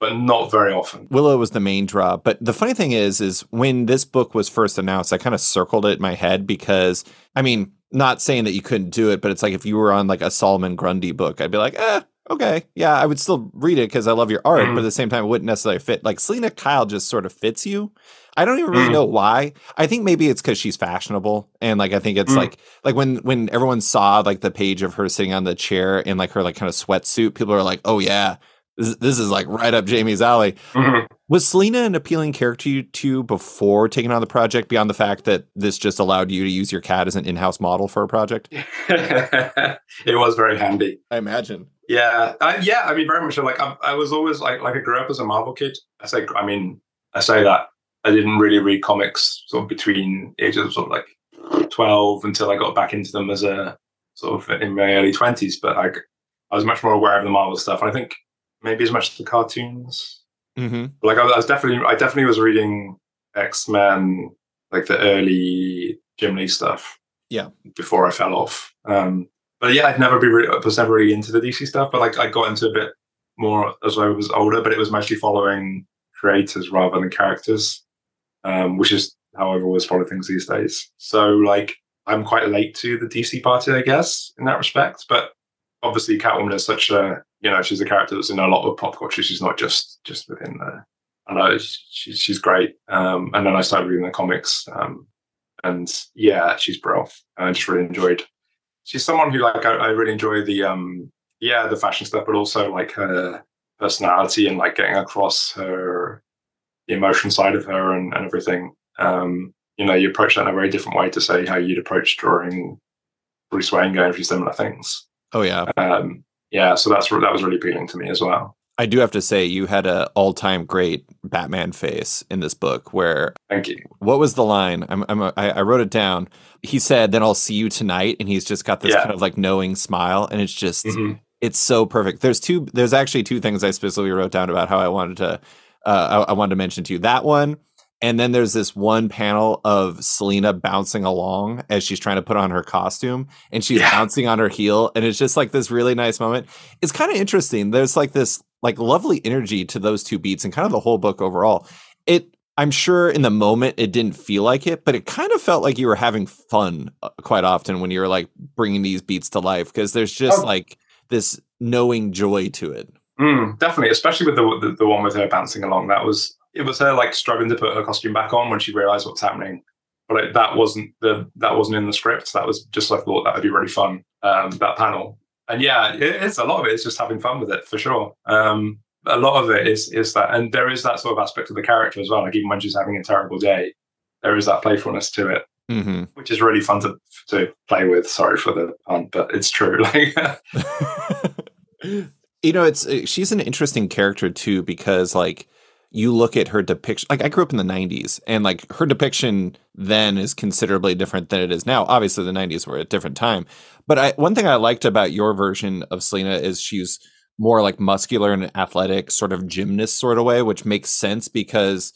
but not very often. Willow was the main draw. But the funny thing is when this book was first announced, I kind of circled it in my head because, I mean, not saying that you couldn't do it, but it's like if you were on like a Solomon Grundy book, I'd be like, okay, yeah, I would still read it because I love your art, but at the same time, it wouldn't necessarily fit. Like Selena Kyle just sort of fits you. I don't even really know why. I think maybe it's because she's fashionable, and like I think it's like when everyone saw like the page of her sitting on the chair in like her like kind of sweatsuit, people are like, oh yeah, this is like right up Jamie's alley. Was Selena an appealing character to you before taking on the project, beyond the fact that this just allowed you to use your cat as an in-house model for a project? It was very handy, I imagine. Yeah. I mean, very much like I was always like I grew up as a Marvel kid. I say that I didn't really read comics sort of between ages of sort of like 12 until I got back into them as a sort of in my early 20s. But I was much more aware of the Marvel stuff. And I think maybe as much as the cartoons. Like I definitely was reading X-Men, like the early Jim Lee stuff. Yeah. Before I fell off. But yeah, I was never really into the DC stuff, but like I got into a bit more as I was older, but it was mostly following creators rather than characters, which is how I've always followed things these days. So like I'm quite late to the DC party, I guess, in that respect. But obviously Catwoman is such a, she's a character that's in a lot of pop culture. She's not just within the, I know she's great. And then I started reading the comics, and yeah, she's brilliant. I just really enjoyed. She's someone who like I really enjoy the fashion stuff, but also like her personality and like getting across the emotion side of her and everything. You approach that in a very different way to say how you'd approach drawing Bruce Wayne going through similar things. Oh yeah. So that was really appealing to me as well. I do have to say you had an all-time great Batman face in this book where... Thank you. What was the line? I wrote it down. He said, "Then I'll see you tonight." And he's just got this kind of like knowing smile. And it's just, it's so perfect. There's actually two things I specifically wrote down about how I wanted to mention to you. That one. And then there's this one panel of Selina bouncing along as she's trying to put on her costume and she's bouncing on her heel. And it's just like this really nice moment. It's kind of interesting. There's like this like lovely energy to those two beats and kind of the whole book overall. I'm sure in the moment it didn't feel like it, but it kind of felt like you were having fun quite often when you're like bringing these beats to life, because there's just like this knowing joy to it. Definitely, especially with the one with her bouncing along. It was her like struggling to put her costume back on when she realized what's happening. But like, that wasn't in the script. That was just, I thought that would be really fun, that panel. And yeah, it's a lot of it is just having fun with it for sure. A lot of it is that, and there is that sort of aspect of the character as well. Like even when she's having a terrible day, there is that playfulness to it, which is really fun to play with. Sorry for the pun, but it's true. Like, she's an interesting character too, because like you look at her depiction. Like I grew up in the 90s, and like her depiction then is considerably different than it is now. Obviously, the 90s were a different time. But one thing I liked about your version of Selina is she's more like muscular and athletic, sort of gymnast sort of way, which makes sense because,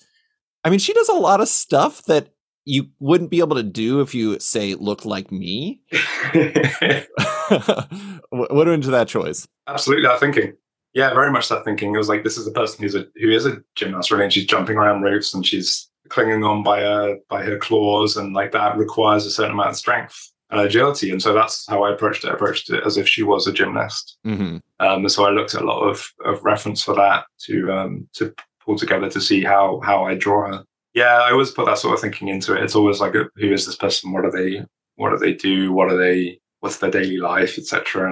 I mean, she does a lot of stuff that you wouldn't be able to do if you, say, look like me. What went into that choice? Absolutely, that thinking. Yeah, very much that thinking. It was like, this is a person who is a gymnast, really, and she's jumping around roofs and she's clinging on by her claws, and like that requires a certain amount of strength and agility. And so that's how I approached it. I approached it as if she was a gymnast. And so I looked at a lot of reference for that to pull together to see how I draw her. Yeah, I always put that sort of thinking into it. It's always like, who is this person? What do they do? What's their daily life, etc.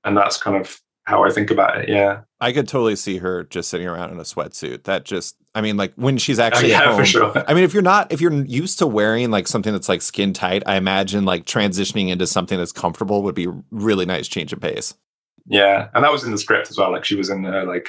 And that's kind of how I think about it. Yeah, I could totally see her just sitting around in a sweatsuit. That just, I mean, like when she's actually at home. For sure. I mean, if you're used to wearing like something that's like skin tight, I imagine like transitioning into something that's comfortable would be really nice change of pace. Yeah, and that was in the script as well. Like she was in her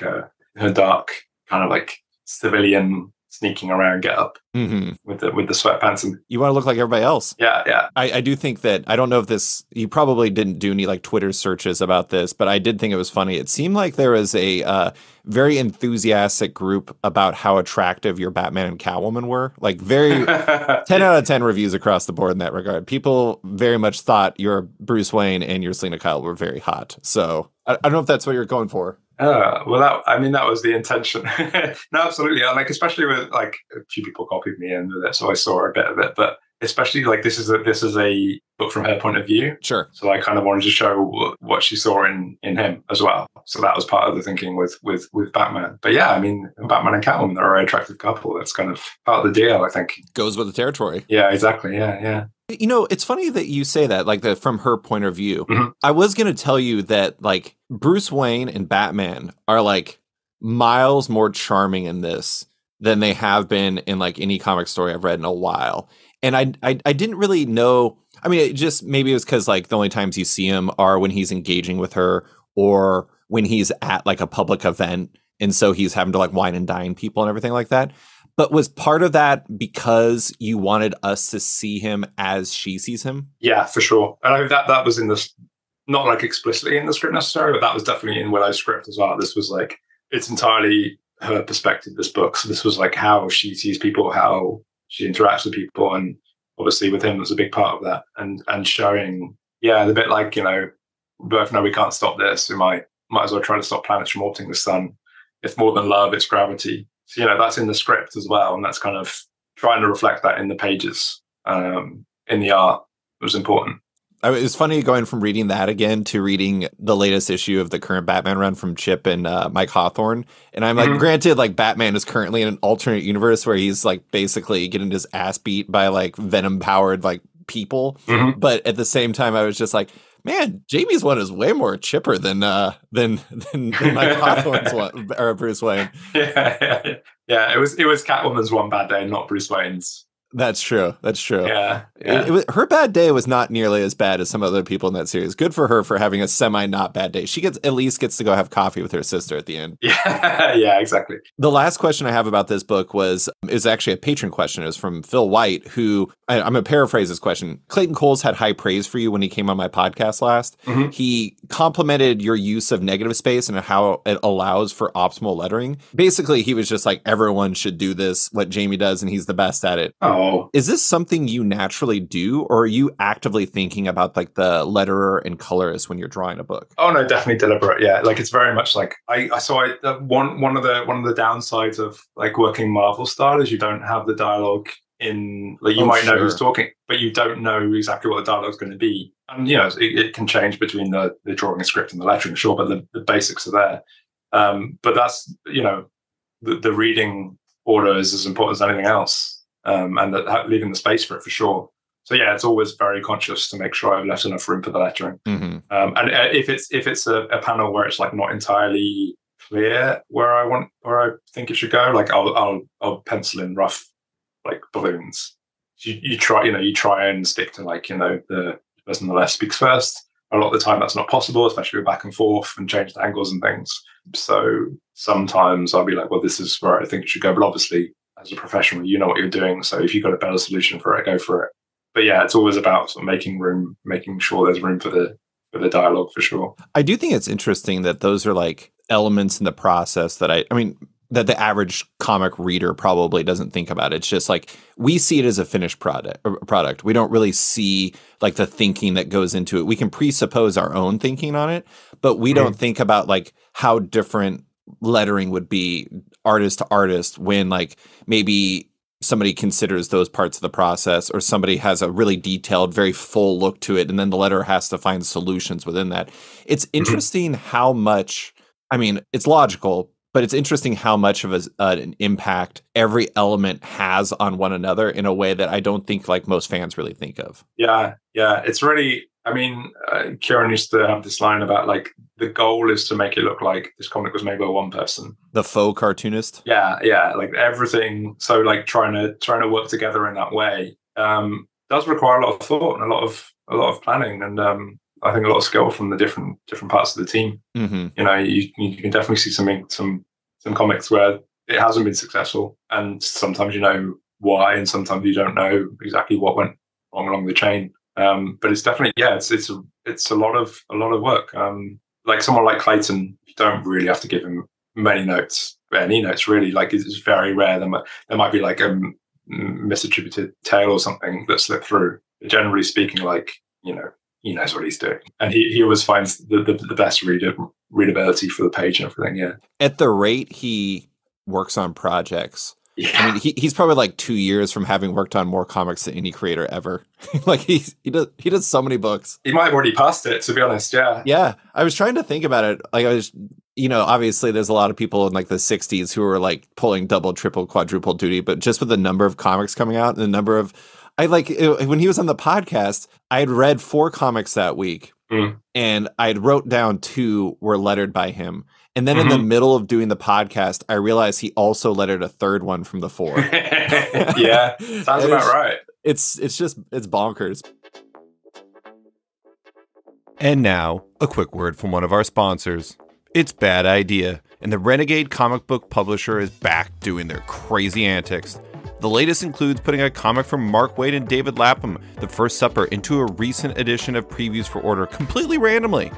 her dark kind of like civilian sneaking around get up with the sweatpants, and you want to look like everybody else. Yeah. I do think that, I don't know if this, you probably didn't do any like Twitter searches about this, but I did think it was funny. It seemed like there was a very enthusiastic group about how attractive your Batman and Catwoman were. Like very 10 out of 10 reviews across the board in that regard. People very much thought your Bruce Wayne and your Selina Kyle were very hot. So I don't know if that's what you're going for. Well, that was the intention. No, absolutely. Like, especially with like a few people copied me in with it, so I saw a bit of it. But especially like this is a book from her point of view. Sure. So I kind of wanted to show what she saw in him as well. So that was part of the thinking with Batman. But yeah, I mean, Batman and Catwoman are a very attractive couple. That's kind of part of the deal, I think. Goes with the territory. Yeah, exactly. Yeah. You know, it's funny that you say that, like from her point of view. I was going to tell you that like Bruce Wayne and Batman are like miles more charming in this than they have been in like any comic story I've read in a while. And I didn't really know. I mean, it just maybe it was because like the only times you see him are when he's engaging with her or when he's at like a public event. And so he's having to like wine and dine people and everything like that. But was part of that because you wanted us to see him as she sees him? Yeah, for sure. And I mean, that was in this, not like explicitly in the script necessarily, but that was definitely in Willow's script as well. This was like, it's entirely her perspective, this book. So this was like how she sees people, how she interacts with people. And obviously with him, was a big part of that. And showing, the bit like, we both know we can't stop this. We might might as well try to stop planets from orbiting the sun. If more than love, it's gravity. So, that's in the script as well. And that's kind of trying to reflect that in the pages, in the art. It was important. It's funny going from reading that again to reading the latest issue of the current Batman run from Chip and Mike Hawthorne. And I'm like, granted, like Batman is currently in an alternate universe where he's like basically getting his ass beat by like Venom powered like people. But at the same time, I was just like, man, Jamie's one is way more chipper than Mike Hawthorne's one, or Bruce Wayne. Yeah. It was Catwoman's one bad day, not Bruce Wayne's. That's true. Yeah. Her bad day was not nearly as bad as some other people in that series. Good for her for having a semi-not bad day. She at least gets to go have coffee with her sister at the end. Yeah, exactly. The last question I have about this book was actually a patron question. It was from Phil White, who, I'm going to paraphrase this question. Clayton Coles had high praise for you when he came on my podcast last. He complimented your use of negative space and how it allows for optimal lettering. Basically, he was just like, everyone should do this, what Jamie does, and he's the best at it. Oh. Is this something you naturally do, or are you actively thinking about like the letterer and colorist when you're drawing a book? Oh no, definitely deliberate. Yeah, like it's very much like one of the downsides of like working Marvel style is you don't have the dialogue in. Like you might know who's talking, but you don't know exactly what the dialogue's going to be. And it can change between the drawing script and the lettering, sure, but the basics are there. But that's the reading order is as important as anything else. And leaving the space for it for sure. So yeah, it's always very conscious to make sure I've left enough room for the lettering. And if it's a panel where it's like not entirely clear where I think it should go, like I'll pencil in rough like balloons. You try and stick to like the person on the left speaks first. A lot of the time that's not possible, especially with back and forth and change the angles and things. So sometimes I'll be like, well, this is where I think it should go, but obviously, as a professional, you know what you're doing. So if you've got a better solution for it, go for it. But yeah, it's always about sort of making room, making sure there's room for the dialogue for sure. I do think it's interesting that those are like elements in the process that I mean, that the average comic reader probably doesn't think about. It's just like, we see it as a finished product. We don't really see like the thinking that goes into it. We can presuppose our own thinking on it, but we don't think about like how different lettering would be artist to artist when like maybe somebody considers those parts of the process, or somebody has a really detailed, very full look to it, and then the letterer has to find solutions within that. It's interesting how much, I mean, it's logical, but it's interesting how much of an impact every element has on one another in a way that I don't think like most fans really think of. Yeah. It's really, I mean, Kieran used to have this line about like the goal is to make it look like this comic was made by one person. The faux cartoonist. Yeah, like everything. So like trying to work together in that way does require a lot of thought and a lot of planning, and I think a lot of skill from the different parts of the team. You can definitely see some comics where it hasn't been successful, and sometimes you know why, and sometimes you don't know exactly what went wrong along the chain. But it's definitely, it's a lot of work. Like someone like Clayton, you don't really have to give him any notes really. Like it's very rare. There might be like a misattributed tale or something that slipped through. But generally speaking, like he knows what he's doing, and he always finds the best readability for the page and everything. Yeah. At the rate he works on projects. Yeah. I mean, he's probably like 2 years from having worked on more comics than any creator ever. Like he does so many books. He might have already passed it, to be honest. Yeah. Yeah. I was trying to think about it. Like I was, obviously there's a lot of people in like the 60s who were like pulling double, triple, quadruple duty, but just with the number of comics coming out and the number of, when he was on the podcast, I had read 4 comics that week, and I wrote down 2 were lettered by him. And then in the middle of doing the podcast, I realized he also lettered a 3rd one from the 4. Yeah, sounds about right. It's bonkers. And now, a quick word from one of our sponsors. It's Bad Idea, and the Renegade comic book publisher is back doing their crazy antics. The latest includes putting a comic from Mark Waid and David Lapham, The First Supper, into a recent edition of Previews for Order completely randomly.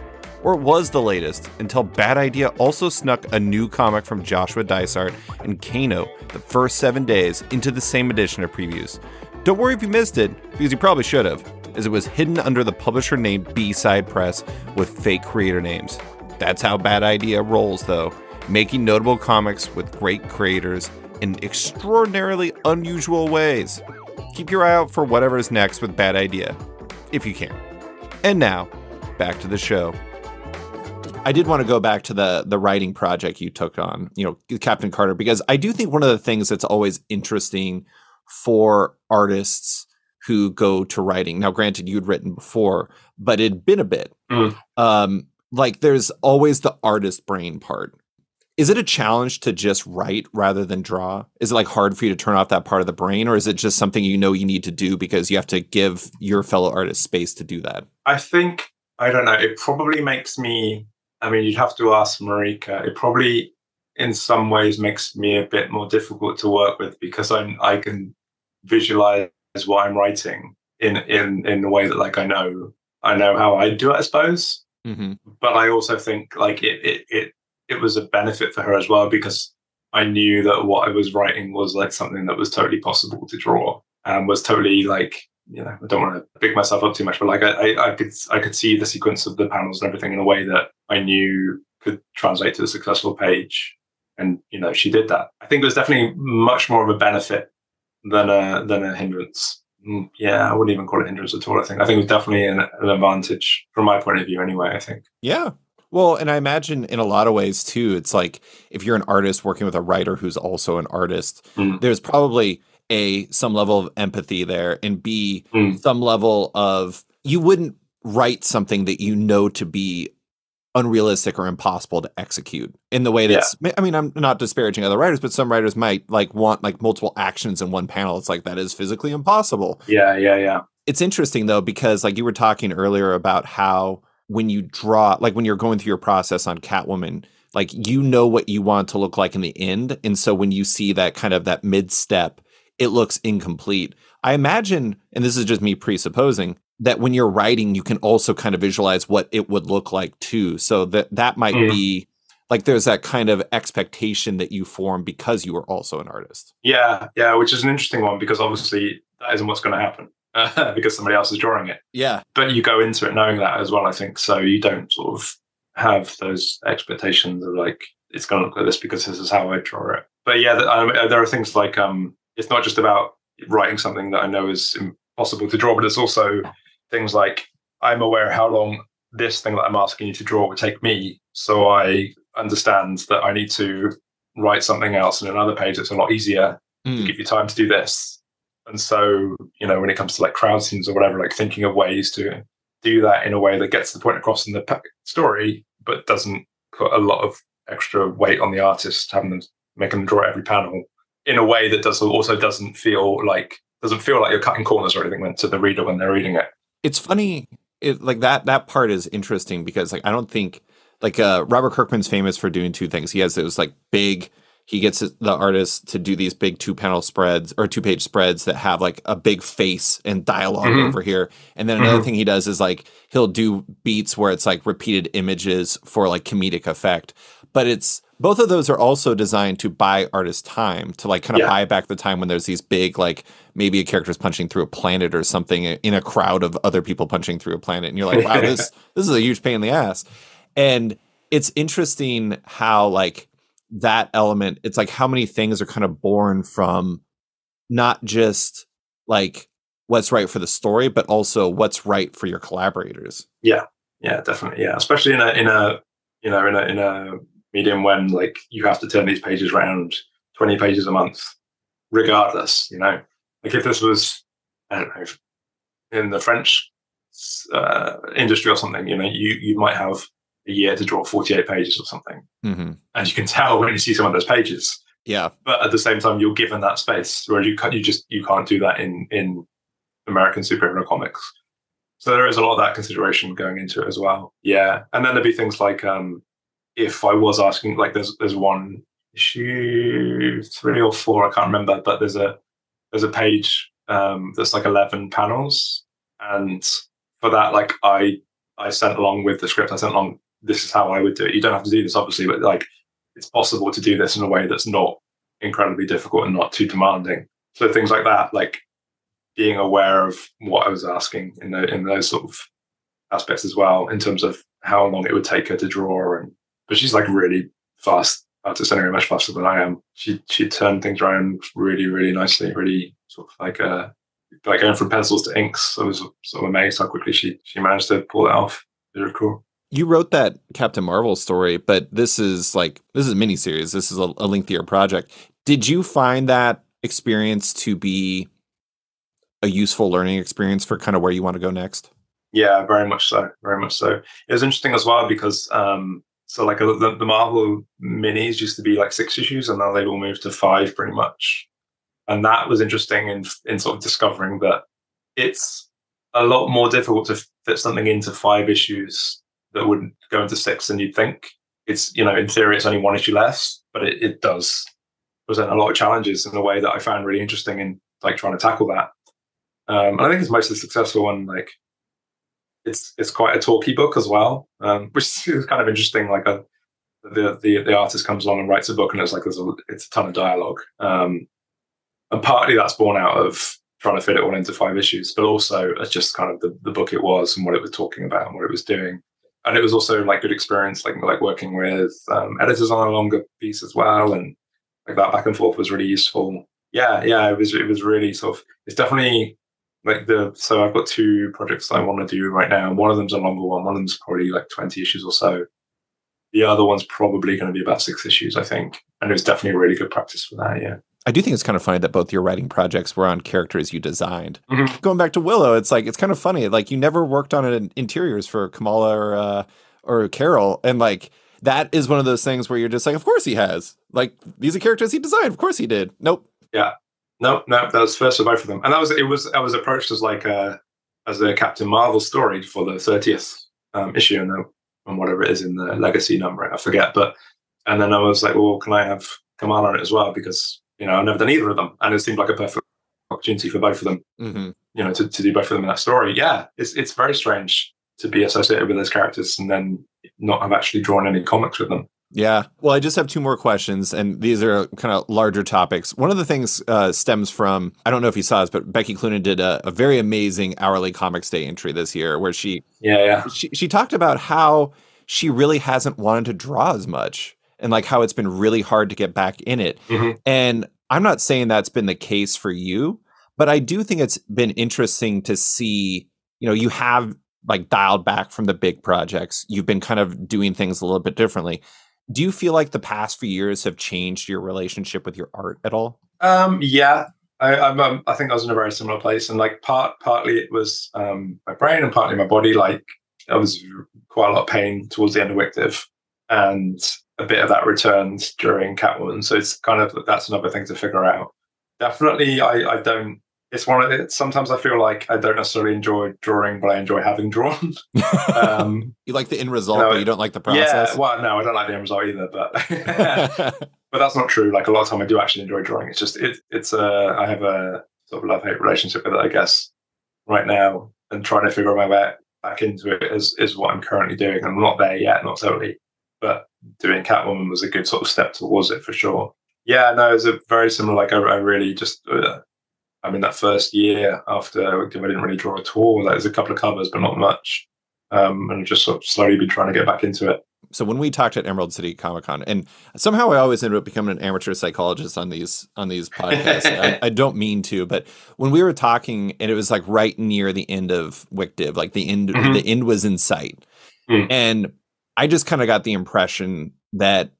Or it was the latest, until Bad Idea also snuck a new comic from Joshua Dysart and Kano, The First 7 Days, into the same edition of Previews. Don't worry if you missed it, because you probably should have, as it was hidden under the publisher named B-Side Press with fake creator names. That's how Bad Idea rolls, though, making notable comics with great creators in extraordinarily unusual ways. Keep your eye out for whatever is next with Bad Idea, if you can. And now, back to the show. I did want to go back to the writing project you took on, Captain Carter, because I do think one of the things that's always interesting for artists who go to writing. Now, granted, you'd written before, but it'd been a bit. There's always the artist brain part. Is it a challenge to just write rather than draw? Is it hard for you to turn off that part of the brain, or is it just something you need to do because you have to give your fellow artists space to do that? I think, I don't know, it probably makes me, you'd have to ask Marika. It probably, in some ways, makes me a bit more difficult to work with because I can visualize what I'm writing in a way that I know how I do it, I suppose. Mm-hmm. But I also think it was a benefit for her as well because I knew that what I was writing was something that was totally possible to draw and was totally I don't want to big myself up too much, but I could see the sequence of the panels and everything in a way that I knew could translate to a successful page. And, she did that. I think it was definitely much more of a benefit than a hindrance. Yeah, I wouldn't even call it hindrance at all. I think it was definitely an advantage from my point of view anyway, I think. Yeah. Well, and I imagine in a lot of ways too, it's if you're an artist working with a writer who's also an artist, there's probably A, some level of empathy there, and B, some level of, you wouldn't write something that to be unrealistic or impossible to execute in the way that's, I'm not disparaging other writers, but some writers might want multiple actions in one panel. It's that is physically impossible. Yeah. It's interesting though, because you were talking earlier about how when you draw, when you're going through your process on Catwoman, what you want to look like in the end. And so when you see that kind of that mid step, it looks incomplete. I imagine, and this is just me presupposing, that when you're writing, you can also kind of visualize what it would look like too. So that might be there's that kind of expectation that you form because you are also an artist. Yeah, which is an interesting one because obviously that isn't what's going to happen because somebody else is drawing it. Yeah. But you go into it knowing that as well, I think. So you don't sort of have those expectations of it's going to look like this because this is how I draw it. But yeah, there are things it's not just about writing something that I know is impossible to draw, but it's also things I'm aware how long this thing that I'm asking you to draw would take me. So I understand that I need to write something else in another page that's a lot easier to give you time to do this. And so, when it comes to crowd scenes or whatever, thinking of ways to do that in a way that gets the point across in the story, but doesn't put a lot of extra weight on the artist, making them draw every panel in a way that also doesn't feel like you're cutting corners or anything to the reader when they're reading it. It's funny, that part is interesting because I don't think Robert Kirkman's famous for doing two things. He has those big, he gets the artist to do these big 2-panel spreads or 2-page spreads that have a big face and dialogue over here. And then another thing he does is he'll do beats where it's repeated images for comedic effect. But both of those are also designed to buy artists time to buy back the time when there's these big, maybe a character's punching through a planet or something in a crowd of other people punching through a planet. And you're wow, this is a huge pain in the ass. And it's interesting how that element, it's how many things are kind of born from not just what's right for the story, but also what's right for your collaborators. Yeah, definitely. Yeah, especially in a medium when you have to turn these pages around 20 pages a month, regardless. If this was, I don't know, in the French industry or something, you might have a year to draw 48 pages or something. And you can tell when you see some of those pages. Yeah. But at the same time, you're given that space, whereas you can't do that in American superhero comics. So there is a lot of that consideration going into it as well. Yeah. And then there'd be things if I was asking, there's one issue 3 or 4, I can't remember, but there's a page that's 11 panels. And for that, I sent along with the script, this is how I would do it. You don't have to do this, obviously, but it's possible to do this in a way that's not incredibly difficult and not too demanding. So things like that, being aware of what I was asking in those sort of aspects as well, in terms of how long it would take her to draw, but she's like really fast artist anyway, much faster than I am. She turned things around really, really nicely, really sort of like going from pencils to inks. I was sort of amazed how quickly she managed to pull it off. It was really cool. You wrote that Captain Marvel story, but this is a miniseries. This is a lengthier project. Did you find that experience to be a useful learning experience for kind of where you want to go next? Yeah, very much so. Very much so. It was interesting as well because so like the Marvel minis used to be like 6 issues, and now they've all moved to 5 pretty much. And that was interesting in sort of discovering that it's a lot more difficult to fit something into 5 issues that wouldn't go into 6 than you'd think. It's, in theory, it's only 1 issue less, but it does present a lot of challenges in a way that I found really interesting in like trying to tackle that. And I think it's mostly successful, and like it's quite a talky book as well, which is kind of interesting. Like the artist comes along and writes a book, and it's a ton of dialogue, and partly that's born out of trying to fit it all into 5 issues, but also it's just kind of the book it was and what it was talking about and what it was doing. And it was also like good experience, like working with editors on a longer piece as well, and like that back and forth was really useful. Yeah, it was really sort of, it's definitely like so I've got 2 projects that I want to do right now. One of them's a longer one. One of them's probably like 20 issues or so. The other one's probably going to be about 6 issues, I think. And it was definitely a really good practice for that, yeah. I do think it's kind of funny that both your writing projects were on characters you designed. Mm-hmm. Going back to Willow, it's kind of funny. Like you never worked on interiors for Kamala or Carol. And like, that is one of those things where you're just like, of course he has. Like, these are characters he designed. Of course he did. Nope. Yeah. No, that was first for both of them. And I was approached as like as a Captain Marvel story for the 30th issue and whatever it is in the legacy number, I forget. And then I was like, well, can I have Kamala on it as well? Because, I've never done either of them. And it seemed like a perfect opportunity for both of them, mm-hmm. To do both of them in that story. Yeah, it's very strange to be associated with those characters and then not have actually drawn any comics with them. Yeah. Well, I just have 2 more questions, and these are kind of larger topics. One of the things stems from, I don't know if you saw this, but Becky Cloonan did a very amazing Hourly Comics Day entry this year where she talked about how she really hasn't wanted to draw as much and like how it's been really hard to get back in it. Mm-hmm. And I'm not saying that's been the case for you, but I do think it's been interesting to see, you have like dialed back from the big projects. You've been kind of doing things a little bit differently. Do you feel like the past few years have changed your relationship with your art at all? Yeah, I think I was in a very similar place, and like partly it was my brain and partly my body. Like I was quite a lot of pain towards the end of Wictive, and a bit of that returned during Catwoman. So it's kind of, that's another thing to figure out. Definitely, I don't. It's one of it. Sometimes I feel like I don't necessarily enjoy drawing, but I enjoy having drawn. You like the end result, but you don't like the process. Yeah, well, no, I don't like the end result either. But but that's not true. Like a lot of time, I do actually enjoy drawing. It's just I have a sort of love-hate relationship with it, I guess, right now, and trying to figure my way back into it is what I'm currently doing. I'm not there yet, not totally, but doing Catwoman was a good sort of step towards it for sure. Yeah, no, it's a very similar. Like I really just. That first year after I didn't really draw at all. There's a couple of covers, but not much. And I've just sort of slowly been trying to get back into it. So when we talked at Emerald City Comic Con, and somehow I always end up becoming an amateur psychologist on these podcasts. I don't mean to, but when we were talking, and it was like right near the end of Wictive, like the end, mm-hmm. the end was in sight, and I just kind of got the impression that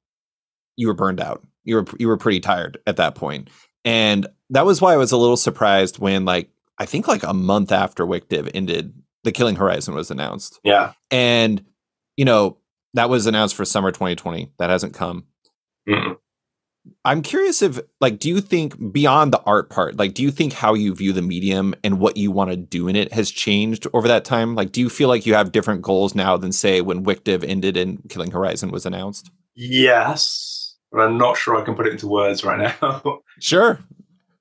you were burned out. You were pretty tired at that point. And that was why I was a little surprised when, like, I think like a month after Wictive ended, The Killing Horizon was announced. Yeah. And, that was announced for summer 2020. That hasn't come. Mm-mm. I'm curious if, like, do you think beyond the art part, like, do you think how you view the medium and what you want to do in it has changed over that time? Like, do you feel like you have different goals now than, say, when Wictive ended and Killing Horizon was announced? Yes. But I'm not sure I can put it into words right now. Sure.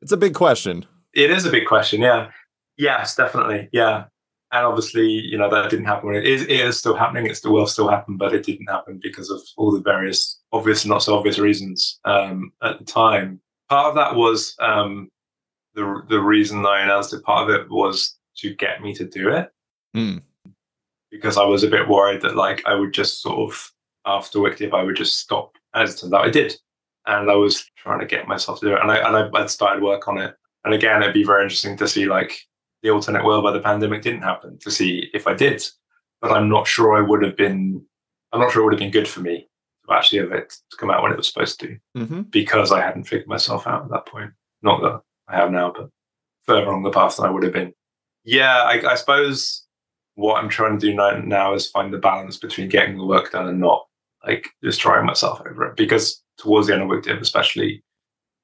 It's a big question. It is a big question, yeah. Yes, definitely, yeah. And obviously, that didn't happen. It is still happening. It will still happen, but it didn't happen because of all the various obvious and not so obvious reasons at the time. Part of that was the reason I announced it. Part of it was to get me to do it. because I was a bit worried that like I would just sort of, after Wictive, I would just stop. As it turns out, I did. And I was trying to get myself to do it. And I'd started work on it. And again, it'd be very interesting to see like the alternate world where the pandemic didn't happen, to see if I did. But I'm not sure it would have been good for me to actually have it to come out when it was supposed to, because I hadn't figured myself out at that point. Not that I have now, but further along the path than I would have been. Yeah, I suppose what I'm trying to do now is find the balance between getting the work done and not like destroying myself over it. Because towards the end of Wictive, especially,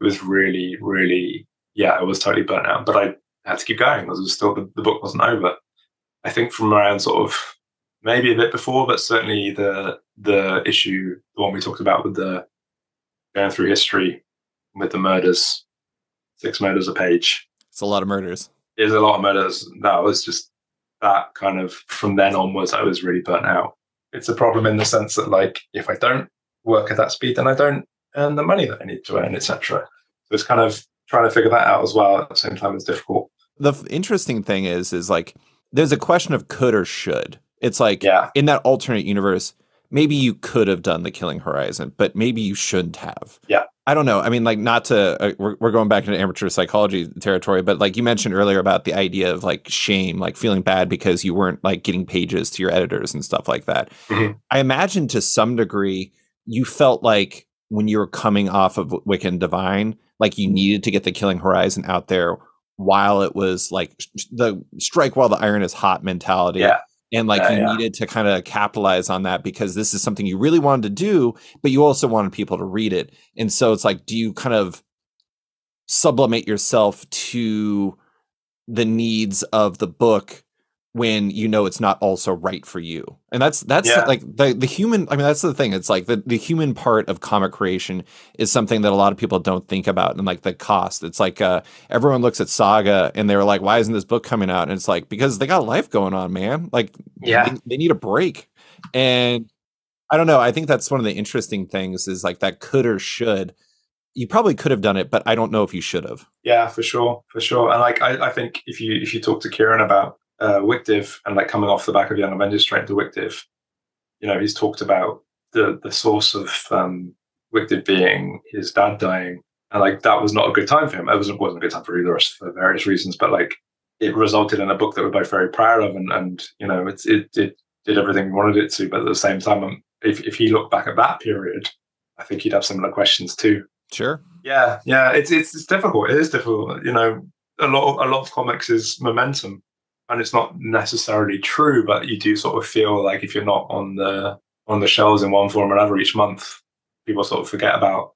it was really, really, I was totally burnt out. But I had to keep going because it was still the book wasn't over. I think from around sort of maybe a bit before, but certainly the issue, the one we talked about with the going through history with the murders, 6 murders a page. It's a lot of murders. It's a lot of murders. That was just that kind of, from then onwards, I was really burnt out. It's a problem in the sense that like, if I don't work at that speed, then I don't earn the money that I need to earn, etc. So it's kind of trying to figure that out as well. At the same time, it's difficult. The interesting thing is like, there's a question of could or should. It's like, in that alternate universe, maybe you could have done the Killing Horizon, but maybe you shouldn't have. Yeah. I don't know. I mean, like, not to, we're going back into amateur psychology territory, but like you mentioned earlier about the idea of like shame, like feeling bad because you weren't like getting pages to your editors and stuff like that. I imagine to some degree, you felt like when you were coming off of Wiccan Divine, like you needed to get the Killing Horizon out there while it was like the strike while the iron is hot mentality. Yeah. And like you needed to kind of capitalize on that because this is something you really wanted to do, but you also wanted people to read it. And so it's like, do you kind of sublimate yourself to the needs of the book when you know it's not also right for you? And that's like the human, I mean, that's the thing. It's like the human part of comic creation is something that a lot of people don't think about, and like the cost. It's like everyone looks at Saga and they're like, why isn't this book coming out? And it's like, because they got life going on, man. Like they need a break. And I don't know. I think that's one of the interesting things is like that could or should. You probably could have done it, but I don't know if you should have. Yeah, for sure. And like I think if you talk to Kieran about Wictive and like coming off the back of Young Avengers straight into Wictive, you know, he's talked about the source of Wictive being his dad dying, and like that was not a good time for him. It wasn't a good time for either of us for various reasons, but like it resulted in a book that we're both very proud of, and you know, it did everything we wanted it to. But at the same time, if he looked back at that period, I think he'd have similar questions too. Sure. Yeah. It's difficult. It is difficult. You know, a lot of comics is momentum. And it's not necessarily true, but you do sort of feel like if you're not on the shelves in one form or another each month, people sort of forget about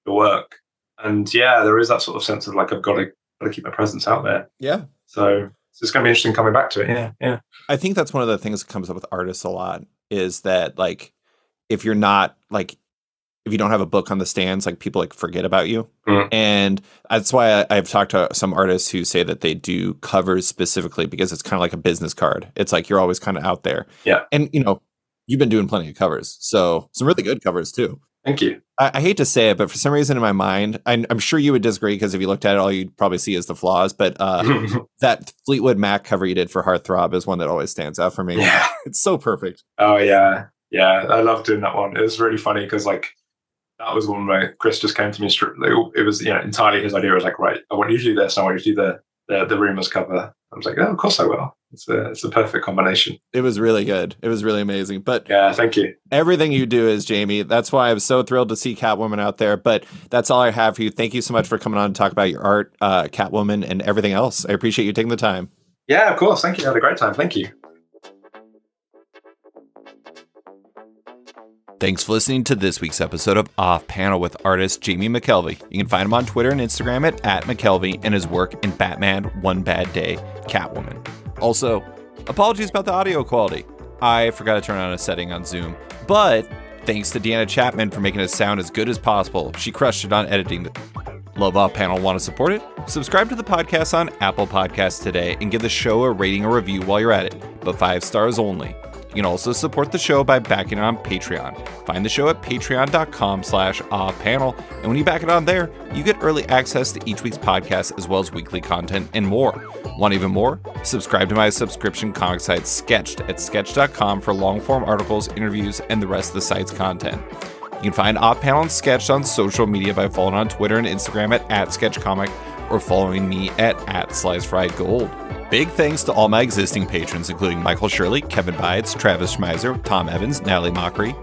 the work. And there is that sort of sense of like, I've got to keep my presence out there. Yeah. So it's going to be interesting coming back to it. Yeah. I think that's one of the things that comes up with artists a lot is that like, if you're not like, if you don't have a book on the stands, like people like forget about you. And that's why I've talked to some artists who say that they do covers specifically because it's kind of like a business card. It's like, you're always kind of out there. Yeah. And you know, you've been doing plenty of covers, so some really good covers too. Thank you. I hate to say it, but for some reason in my mind, I'm sure you would disagree because if you looked at it, all you'd probably see is the flaws. But that Fleetwood Mac cover you did for Heartthrob is one that always stands out for me. Yeah. It's so perfect. Oh yeah. I love doing that one. It was really funny because like, that was one where Chris just came to me strictly. It was, you know, entirely his idea. I was like, right, I want you to do this. And I want you to do the Rumors cover. I was like, oh, of course I will. It's a perfect combination. It was really good. It was really amazing. But yeah, thank you. Everything you do is Jamie. That's why I'm so thrilled to see Catwoman out there. But that's all I have for you. Thank you so much for coming on to talk about your art, Catwoman, and everything else. I appreciate you taking the time. Yeah, of course. Thank you. I had a great time. Thank you. Thanks for listening to this week's episode of Off Panel with artist Jamie McKelvie. You can find him on Twitter and Instagram at McKelvie and his work in Batman, One Bad Day, Catwoman. Also, apologies about the audio quality. I forgot to turn on a setting on Zoom, but thanks to Deanna Chapman for making it sound as good as possible. She crushed it on editing. Love Off Panel, want to support it? Subscribe to the podcast on Apple Podcasts today and give the show a rating or review while you're at it, but 5 stars only. You can also support the show by backing it on Patreon. Find the show at patreon.com/panel, and when you back it on there, you get early access to each week's podcast as well as weekly content and more. Want even more? Subscribe to my subscription comic site Sketched at sketch.com for long-form articles, interviews, and the rest of the site's content. You can find Off Panel and Sketched on social media by following on Twitter and Instagram at @sketchcomic or following me at @slicefriedgold. Big thanks to all my existing patrons, including Michael Shirley, Kevin Bides, Travis Schmeiser, Tom Evans, Natalie Mockery,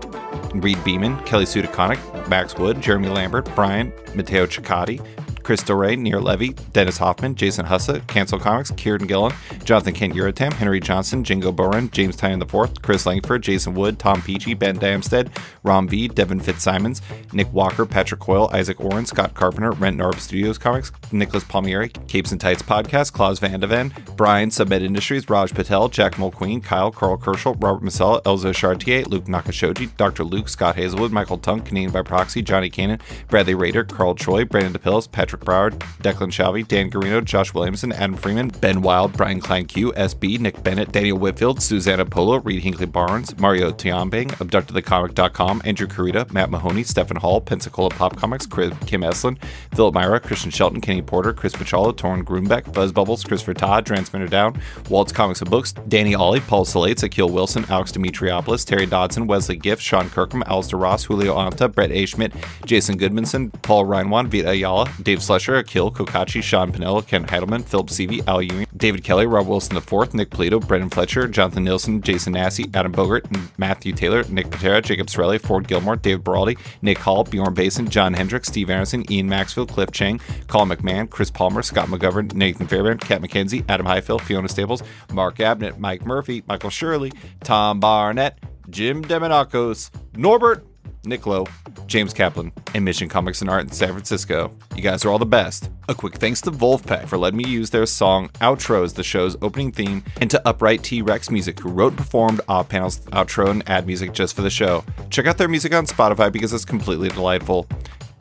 Reed Beeman, Kelly Sudaconic, Max Wood, Jeremy Lambert, Brian, Matteo Ciccati, Chris Del Rey, Near Levy, Dennis Hoffman, Jason Hussa, Cancel Comics, Kieran Gillen, Jonathan Kent Uratam, Henry Johnson, Jingo Boren, James Tynan IV, Chris Langford, Jason Wood, Tom Peachy, Ben Damstead, Rom V, Devin Fitzsimons, Nick Walker, Patrick Coyle, Isaac Oren, Scott Carpenter, Rent Norb Studios Comics, Nicholas Palmieri, Capes and Tights Podcast, Klaus Van de Ven, Brian, Submed Industries, Raj Patel, Jack Mulqueen, Kyle, Carl Kerschel, Robert Masella, Elza Chartier, Luke Nakashoji, Dr. Luke, Scott Hazelwood, Michael Tunk, Canadian by Proxy, Johnny Cannon, Bradley Rader, Carl Choi, Brandon DePillis, Patrick Broward, Declan Shalvey, Dan Garino, Josh Williamson, Adam Freeman, Ben Wild, Brian Klein Q, SB, Nick Bennett, Daniel Whitfield, Susanna Polo, Reed Hinkley Barnes, Mario Tiambang, AbductedTheComic.com, Andrew Carita, Matt Mahoney, Stephen Hall, Pensacola Pop Comics, Kim Eslin, Philip Myra, Christian Shelton, Kenny Porter, Chris Pachala, Torrin Grunbeck, Buzz Bubbles, Christopher Todd, Transmitter Down, Walt's Comics and Books, Danny Ollie, Paul Salates, Akil Wilson, Alex Dimitriopoulos, Terry Dodson, Wesley Gift, Sean Kirkham, Alistair Ross, Julio Anta, Brett A. Schmidt, Jason Goodmanson, Paul Reinwan, Vita Ayala, Dave Slusher, Akil, Kokachi, Sean Pinello, Ken Heidelman, Philip Seavey, Al Ewing, David Kelly, Rob Wilson IV, Nick Polito, Brendan Fletcher, Jonathan Nilsson, Jason Massey, Adam Bogart, Matthew Taylor, Nick Patera, Jacob Sorelli, Ford Gilmore, David Baraldi, Nick Hall, Bjorn Basin, John Hendricks, Steve Anderson, Ian Maxfield, Cliff Chang, Colin McMahon, Chris Palmer, Scott McGovern, Nathan Fairbairn, Kat McKenzie, Adam Highfield, Fiona Staples, Mark Abnett, Mike Murphy, Michael Shirley, Tom Barnett, Jim Demonakos, Norbert, Nick Lowe, James Kaplan, and Mission Comics and Art in San Francisco. You guys are all the best. A quick thanks to Wolfpack for letting me use their song Outro as the show's opening theme, and to Upright T-Rex Music, who wrote and performed Off Panel's outro and ad music just for the show. Check out their music on Spotify because it's completely delightful.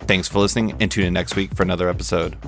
Thanks for listening, and tune in next week for another episode.